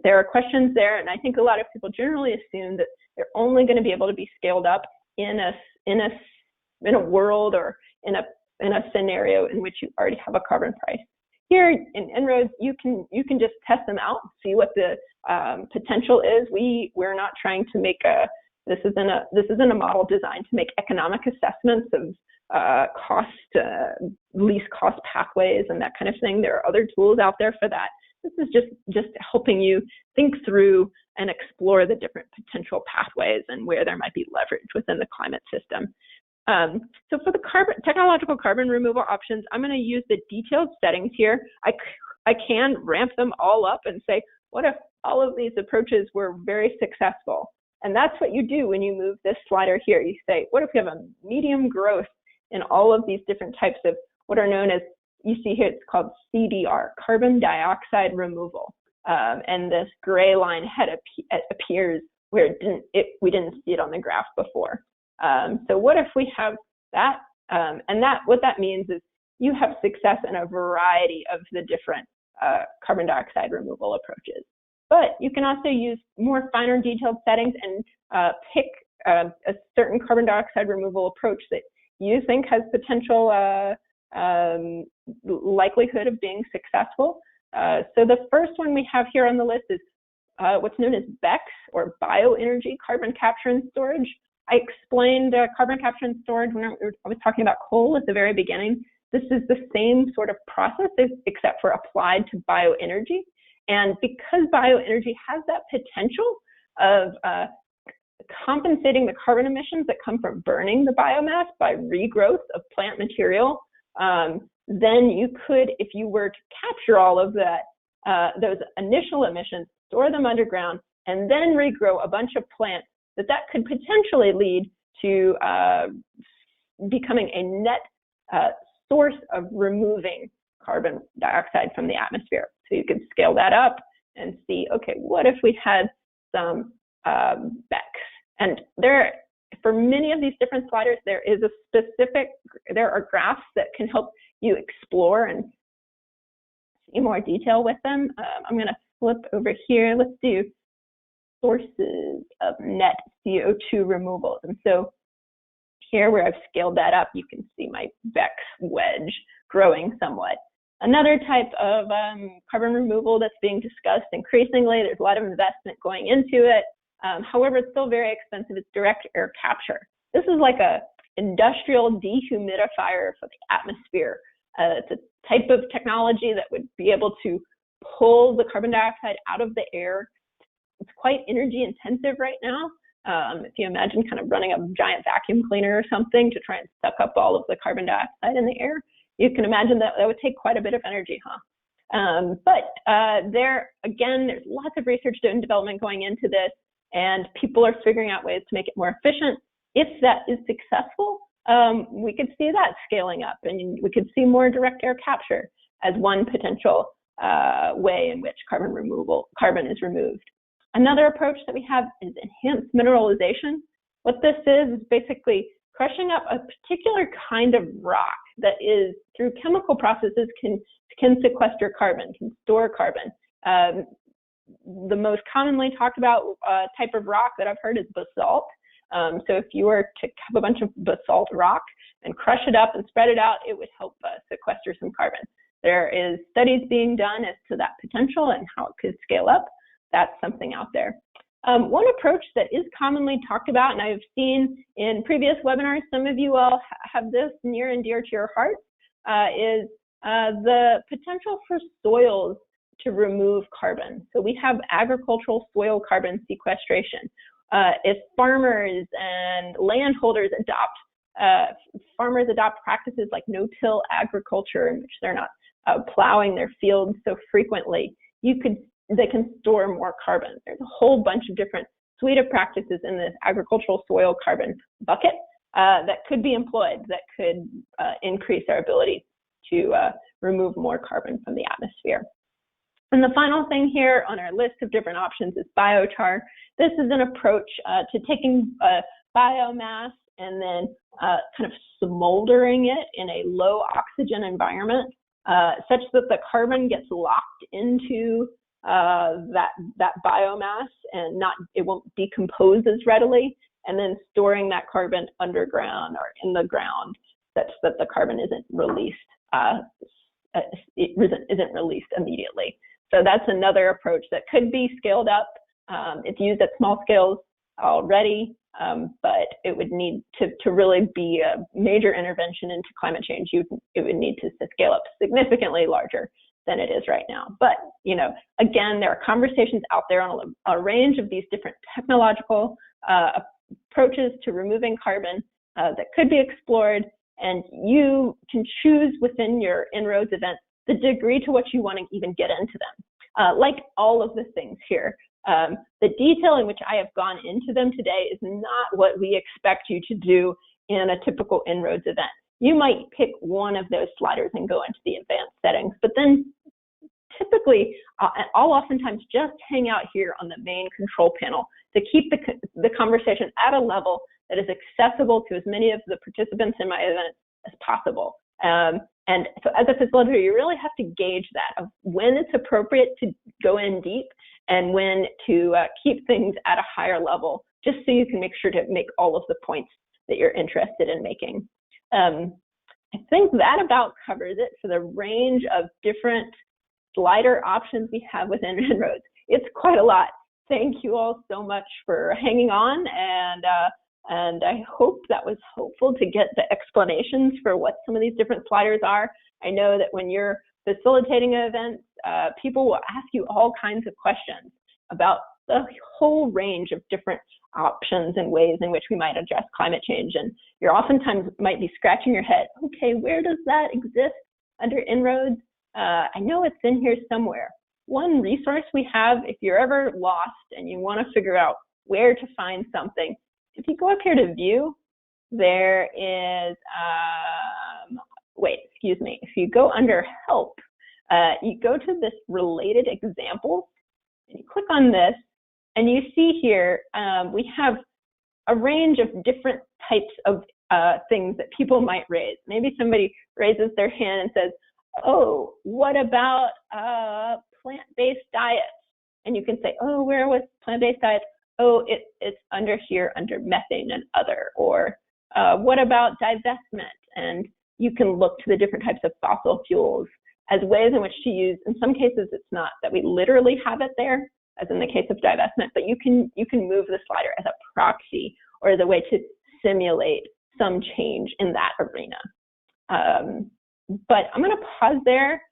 There are questions there, and I think a lot of people generally assume that they're only going to be able to be scaled up in a world or in a scenario in which you already have a carbon price. Here in En-ROADS, you can just test them out, see what the potential is. We're not trying to make this isn't a model designed to make economic assessments of least cost pathways and that kind of thing. There are other tools out there for that. This is just helping you think through and explore the different potential pathways and where there might be leverage within the climate system. So for the technological carbon removal options, I'm going to use the detailed settings here. I can ramp them all up and say, what if all of these approaches were very successful? And that's what you do when you move this slider here. You say, what if we have a medium growth in all of these different types of what are known as, you see here, it's called CDR, carbon dioxide removal. And this gray line appears where we didn't see it on the graph before. So what if we have that? And what that means is you have success in a variety of the different carbon dioxide removal approaches. But you can also use more finer detailed settings and pick a certain carbon dioxide removal approach that you think has potential likelihood of being successful. So the first one we have here on the list is what's known as BECCS, or bioenergy carbon capture and storage. I explained carbon capture and storage when I was talking about coal at the very beginning. This is the same sort of process except for applied to bioenergy. And because bioenergy has that potential of compensating the carbon emissions that come from burning the biomass by regrowth of plant material, then you could, if you were to capture all of that, those initial emissions, store them underground, and then regrow a bunch of plants, that could potentially lead to becoming a net source of removing carbon dioxide from the atmosphere. So you could scale that up and see, okay, what if we had some BECCS? And for many of these different sliders, there are graphs that can help you explore and see more detail with them. I'm going to flip over here. Let's do sources of net CO2 removals. And so here where I've scaled that up, you can see my BECCS wedge growing somewhat. Another type of carbon removal that's being discussed increasingly, there's a lot of investment going into it. However, it's still very expensive. It's direct air capture. This is like a industrial dehumidifier for the atmosphere. It's a type of technology that would be able to pull the carbon dioxide out of the air. It's quite energy intensive right now. If you imagine kind of running a giant vacuum cleaner or something to try and suck up all of the carbon dioxide in the air, you can imagine that would take quite a bit of energy, huh? There's lots of research and development going into this, and people are figuring out ways to make it more efficient. If that is successful, we could see that scaling up, and we could see more direct air capture as one potential way in which carbon is removed. Another approach that we have is enhanced mineralization. What this is basically crushing up a particular kind of rock that is, through chemical processes, can sequester carbon, can store carbon. The most commonly talked about type of rock that I've heard is basalt. So if you were to have a bunch of basalt rock and crush it up and spread it out, it would help sequester some carbon. there is studies being done as to that potential and how it could scale up. That's something out there. One approach that is commonly talked about, and I've seen in previous webinars, some of you all have this near and dear to your heart, is the potential for soils to remove carbon. So we have agricultural soil carbon sequestration. If farmers and landholders adopt practices like no-till agriculture, in which they're not plowing their fields so frequently, they can store more carbon. There's a whole bunch of different suite of practices in this agricultural soil carbon bucket that could be employed, that could increase our ability to remove more carbon from the atmosphere. And the final thing here on our list of different options is biochar. This is an approach to taking biomass and then kind of smoldering it in a low oxygen environment such that the carbon gets locked into that biomass and it won't decompose as readily, and then storing that carbon underground or in the ground such that the carbon isn't released immediately. So that's another approach that could be scaled up. It's used at small scales already, but it would need to really be a major intervention into climate change. It would need to scale up significantly larger than it is right now. But, again, there are conversations out there on a range of these different technological approaches to removing carbon that could be explored, and you can choose within your En-ROADS event the degree to which you want to even get into them. Like all of the things here, the detail in which I have gone into them today is not what we expect you to do in a typical En-ROADS event. You might pick one of those sliders and go into the advanced settings, but then typically, I'll oftentimes just hang out here on the main control panel to keep the conversation at a level that is accessible to as many of the participants in my event as possible. And so as a facilitator, you really have to gauge that of when it's appropriate to go in deep and when to keep things at a higher level, just so you can make sure to make all of the points that you're interested in making. I think that about covers it for the range of different slider options we have within En-ROADS. It's quite a lot. Thank you all so much for hanging on, and I hope that was helpful to get the explanations for what some of these different sliders are. I know that when you're facilitating events, people will ask you all kinds of questions about the whole range of different options and ways in which we might address climate change. And you're oftentimes might be scratching your head, okay, where does that exist under En-ROADS? I know it's in here somewhere. One resource we have, if you're ever lost and you want to figure out where to find something, if you go up here to view, there is, if you go under help, you go to this related examples, and you click on this, and you see here, we have a range of different types of things that people might raise. Maybe somebody raises their hand and says, oh, what about plant-based diets? And you can say, oh, where was plant-based diets? Oh, it's under here, under methane and other. Or what about divestment? And you can look to the different types of fossil fuels as ways in which to use. In some cases, it's not that we literally have it there, as in the case of divestment, but you can move the slider as a proxy or as a way to simulate some change in that arena. But I'm going to pause there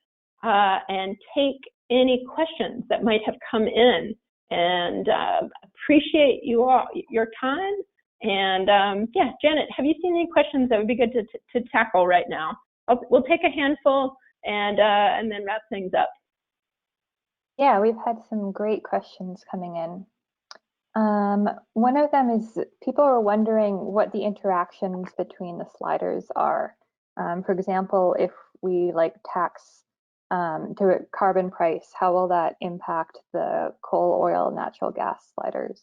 and take any questions that might have come in, and appreciate you all, your time. And yeah, Janet, have you seen any questions that would be good to tackle right now? We'll take a handful and then wrap things up. Yeah, we've had some great questions coming in. One of them is people are wondering what the interactions between the sliders are. For example, if we tax to a carbon price, how will that impact the coal, oil, natural gas sliders?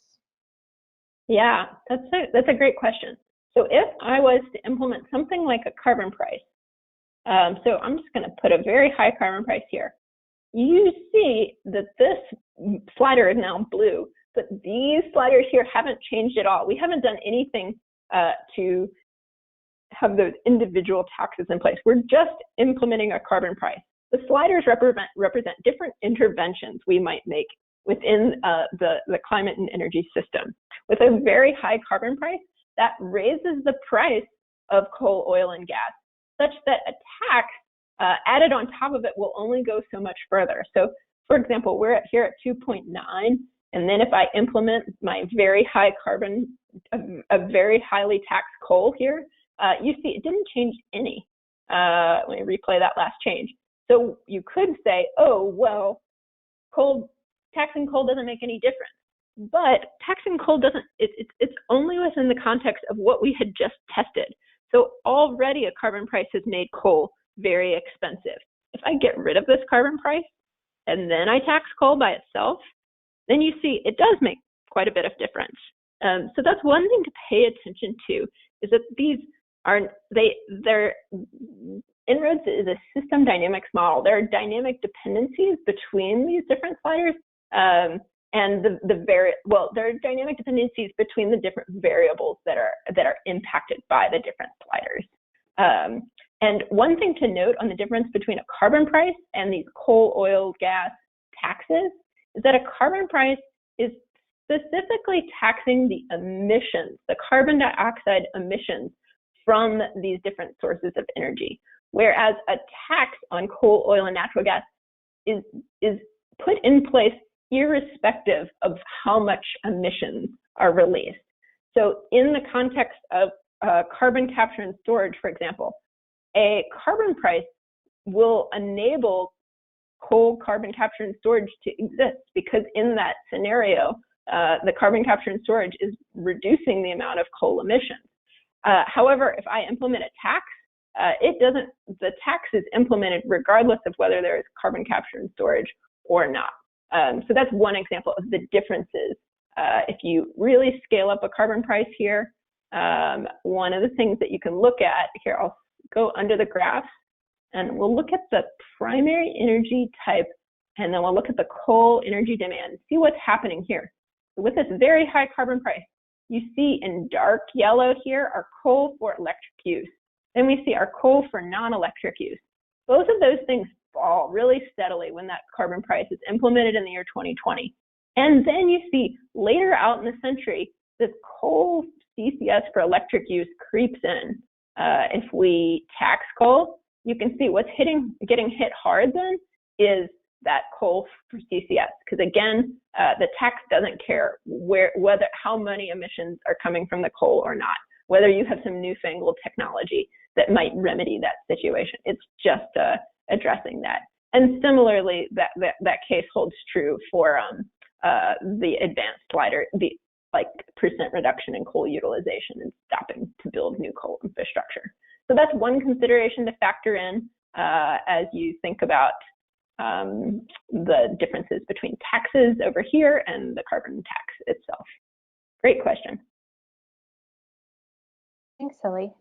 Yeah, that's a great question. So if I was to implement something like a carbon price, so I'm just going to put a very high carbon price here. You see that this slider is now blue, but these sliders here haven't changed at all. We haven't done anything to have those individual taxes in place. We're just implementing a carbon price. the sliders represent different interventions we might make within the climate and energy system. With a very high carbon price, that raises the price of coal, oil, and gas, such that a tax added on top of it will only go so much further. So, for example, we're here at 2.9, and then if I implement my very high carbon, a very highly taxed coal here, you see it didn't change any. Let me replay that last change. So you could say, oh, well, taxing coal doesn't make any difference. But taxing coal doesn't, it's only within the context of what we had just tested. So already a carbon price has made coal very expensive. If I get rid of this carbon price and then I tax coal by itself, then you see it does make quite a bit of difference. So that's one thing to pay attention to, is that these are, EnROADS is a system dynamics model. There are dynamic dependencies between these different sliders, and there are dynamic dependencies between the different variables that are impacted by the different sliders. And one thing to note on the difference between a carbon price and these coal, oil, gas taxes is that a carbon price is specifically taxing the emissions, the carbon dioxide emissions from these different sources of energy, whereas a tax on coal, oil, and natural gas is put in place irrespective of how much emissions are released. So in the context of carbon capture and storage, for example, a carbon price will enable coal carbon capture and storage to exist, because in that scenario, the carbon capture and storage is reducing the amount of coal emissions. However, if I implement a tax, the tax is implemented regardless of whether there is carbon capture and storage or not. So that's one example of the differences. If you really scale up a carbon price here, one of the things that you can look at here, I'll go under the graph and we'll look at the primary energy type, and then we'll look at the coal energy demand, see what's happening here. So with this very high carbon price, you see in dark yellow here are coal for electric use. Then we see our coal for non-electric use. Both of those things fall really steadily when that carbon price is implemented in the year 2020. And then you see later out in the century, this coal CCS for electric use creeps in. If we tax coal, you can see what's getting hit hard then is that coal for CCS, because again, the tax doesn't care how many emissions are coming from the coal or not, whether you have some newfangled technology that might remedy that situation. It's just addressing that. And similarly, that case holds true for the advanced slider, the percent reduction in coal utilization and stopping to build new coal infrastructure. So that's one consideration to factor in as you think about the differences between taxes over here and the carbon tax itself. Great question. Thanks, Ellie.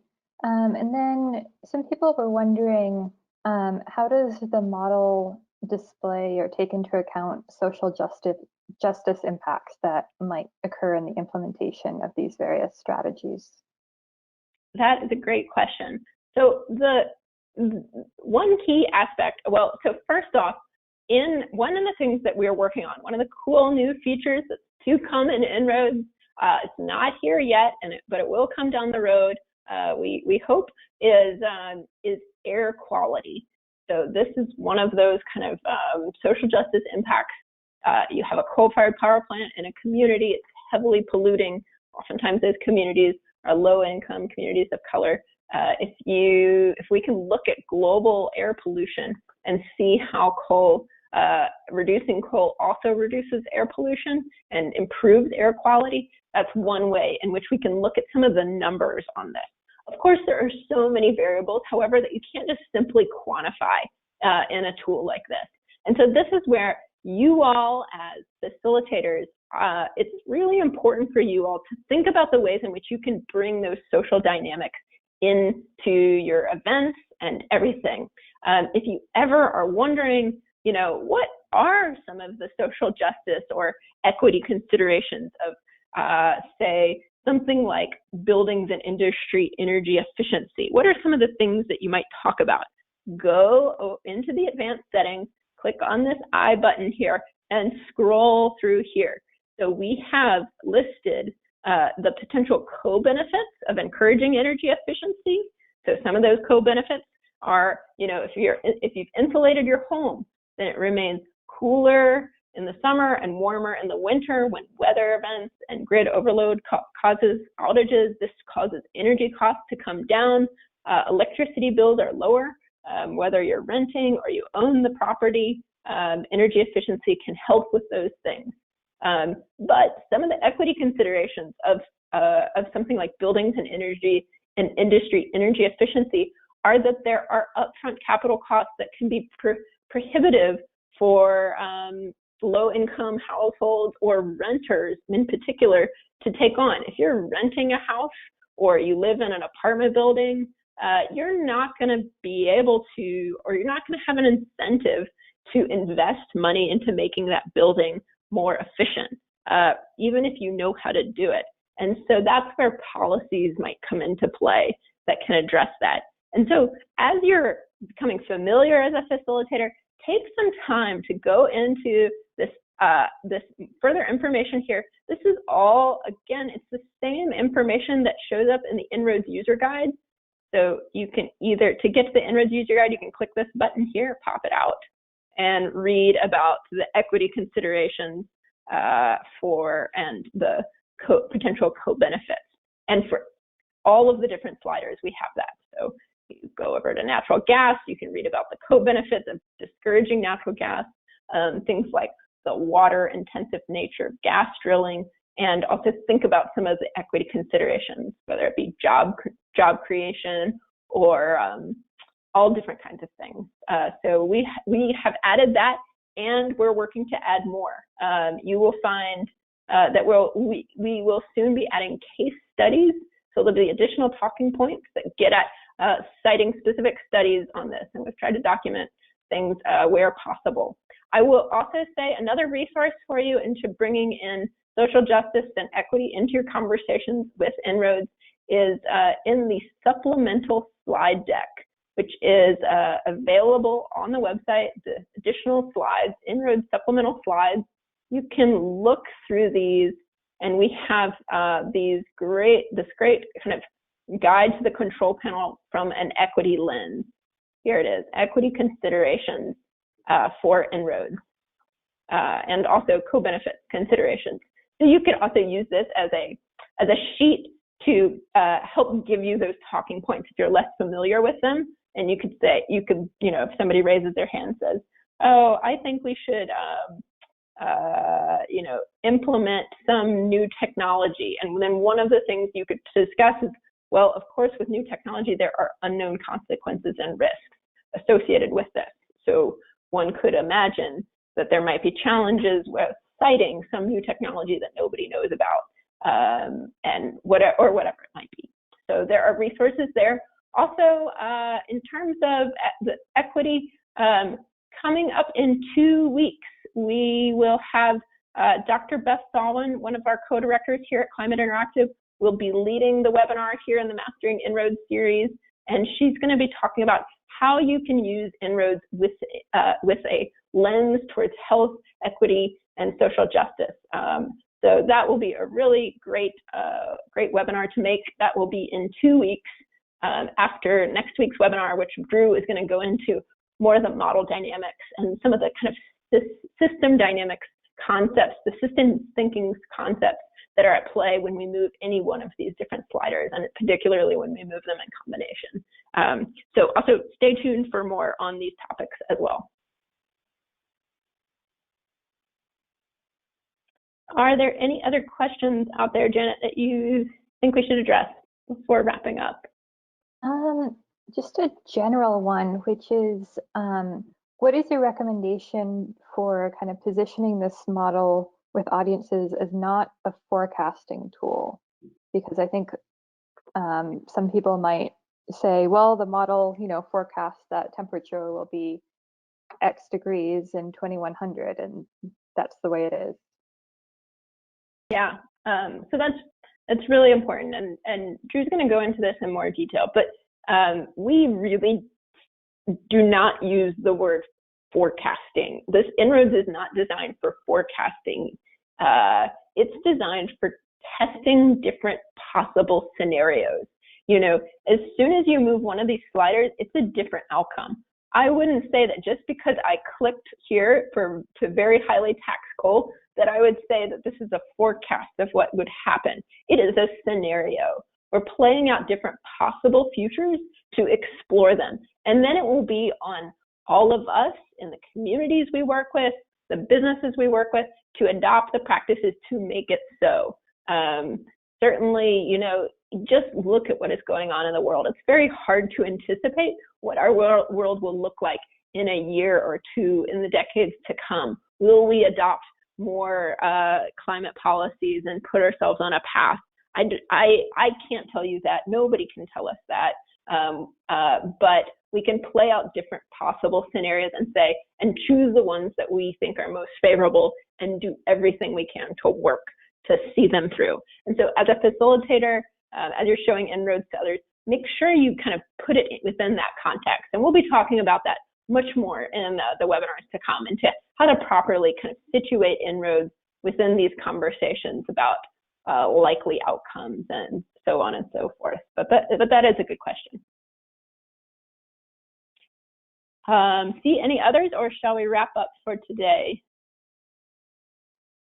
And then some people were wondering, how does the model display or take into account social justice impacts that might occur in the implementation of these various strategies? That is a great question. So the one key aspect, so first off, one of the things that we're working on, one of the cool new features that's to come in EnROADS, it's not here yet, but it will come down the road, we hope, is air quality. So this is one of those kind of social justice impacts. You have a coal-fired power plant in a community, it's heavily polluting. Oftentimes those communities are low-income communities of color. If we can look at global air pollution and see how reducing coal also reduces air pollution and improves air quality, that's one way in which we can look at some of the numbers on this. Of course, there are so many variables, however, that you can't just simply quantify in a tool like this. And so this is where you all as facilitators, it's really important for you all to think about the ways in which you can bring those social dynamics into your events and everything. If you ever are wondering, what are some of the social justice or equity considerations of, say, something like buildings and industry energy efficiency? What are some of the things that you might talk about? go into the advanced settings, click on this I button here, and scroll through here. So we have listed the potential co-benefits of encouraging energy efficiency. So some of those co-benefits are, if you've insulated your home, then it remains cooler in the summer and warmer in the winter when weather events and grid overload causes outages. This causes energy costs to come down. Electricity bills are lower, whether you're renting or you own the property. Energy efficiency can help with those things. But some of the equity considerations of something like buildings and energy and industry energy efficiency are that there are upfront capital costs that can be prohibitive for low-income households or renters in particular to take on. If you're renting a house or you live in an apartment building, you're not going to be able to, or you're not going to have an incentive to invest money into making that building more efficient, even if you know how to do it. And so that's where policies might come into play that can address that. And so as you're becoming familiar as a facilitator, take some time to go into this further information here. This is all, again, it's the same information that shows up in the En-ROADS user guide. So you can either, to get to the En-ROADS user guide, you can click this button here, pop it out, and read about the equity considerations and the potential co-benefits. And for all of the different sliders, we have that. So you go over to natural gas, you can read about the co-benefits of discouraging natural gas, things like the water-intensive nature of gas drilling, and also think about some of the equity considerations, whether it be job creation or all different kinds of things. So we have added that, and we're working to add more. You will find that we will soon be adding case studies. So there'll be additional talking points that get at citing specific studies on this, and we've tried to document things where possible. I will also say another resource for you into bringing in social justice and equity into your conversations with En-ROADS is in the supplemental slide deck, which is available on the website, the additional slides, En-ROADS supplemental slides. You can look through these, and we have this great kind of guide to the control panel from an equity lens. Here it is, equity considerations for En-ROADS, and also co-benefit considerations. So you can also use this as a sheet to help give you those talking points if you're less familiar with them. And you could say, if somebody raises their hand and says, oh, I think we should, implement some new technology. And then one of the things you could discuss is, well, of course, with new technology, there are unknown consequences and risks associated with this. So one could imagine that there might be challenges with citing some new technology that nobody knows about, and whatever it might be. So there are resources there. Also, in terms of the equity, coming up in 2 weeks, we will have Dr. Beth Solon, one of our co-directors here at Climate Interactive, will be leading the webinar here in the Mastering En-ROADS series, and she's going to be talking about how you can use En-ROADS with a lens towards health, equity, and social justice. So that will be a really great webinar to make. That will be in 2 weeks after next week's webinar, which Drew is going to go into more of the model dynamics and some of the kind of system dynamics concepts, the system thinking concepts that are at play when we move any one of these different sliders, and particularly when we move them in combination. So also stay tuned for more on these topics as well. Are there any other questions out there, Janet, that you think we should address before wrapping up? Just a general one, which is, what is your recommendation for kind of positioning this model with audiences as not a forecasting tool? Because I think some people might say, well, the model, forecasts that temperature will be X degrees in 2100, and that's the way it is. Yeah, so that's really important, and Drew's going to go into this in more detail, but we really do not use the word forecasting. This En-ROADS is not designed for forecasting. It's designed for testing different possible scenarios. You know, as soon as you move one of these sliders, it's a different outcome. I wouldn't say that just because I clicked here to very highly taxed coal, that I would say that this is a forecast of what would happen. It is a scenario. We're playing out different possible futures to explore them. And then it will be on all of us in the communities we work with, the businesses we work with, to adopt the practices to make it so. Certainly, you know, just look at what is going on in the world. It's very hard to anticipate what our world will look like in a year or two in the decades to come. Will we adopt more climate policies and put ourselves on a path? I can't tell you that. Nobody can tell us that. But we can play out different possible scenarios and choose the ones that we think are most favorable and do everything we can to work to see them through. And so as a facilitator, as you're showing En-ROADS to others, make sure you kind of put it within that context. And we'll be talking about that much more in the webinars to come, into how to properly kind of situate En-ROADS within these conversations about likely outcomes and so on and so forth. But that is a good question. See any others, or shall we wrap up for today?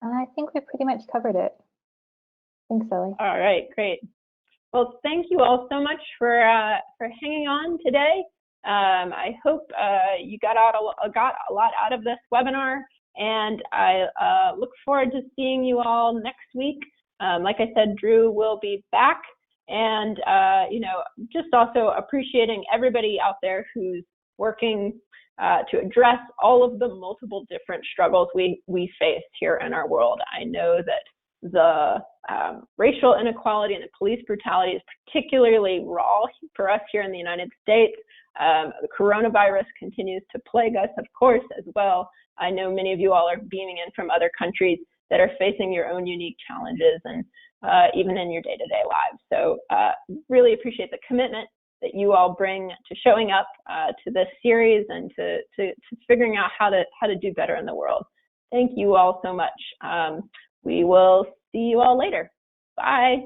I think we pretty much covered it. Thanks, Ellie. All right, great. Well, thank you all so much for hanging on today. I hope you got a lot out of this webinar, and I look forward to seeing you all next week. Like I said, Drew will be back, and you know, just also appreciating everybody out there who's working to address all of the multiple different struggles we face here in our world. I know that the racial inequality and the police brutality is particularly raw for us here in the United States. The coronavirus continues to plague us, of course, as well. I know many of you all are beaming in from other countries that are facing your own unique challenges, and even in your day-to-day lives. So really appreciate the commitment that you all bring to showing up to this series and to figuring out how to do better in the world. Thank you all so much. We will see you all later. Bye.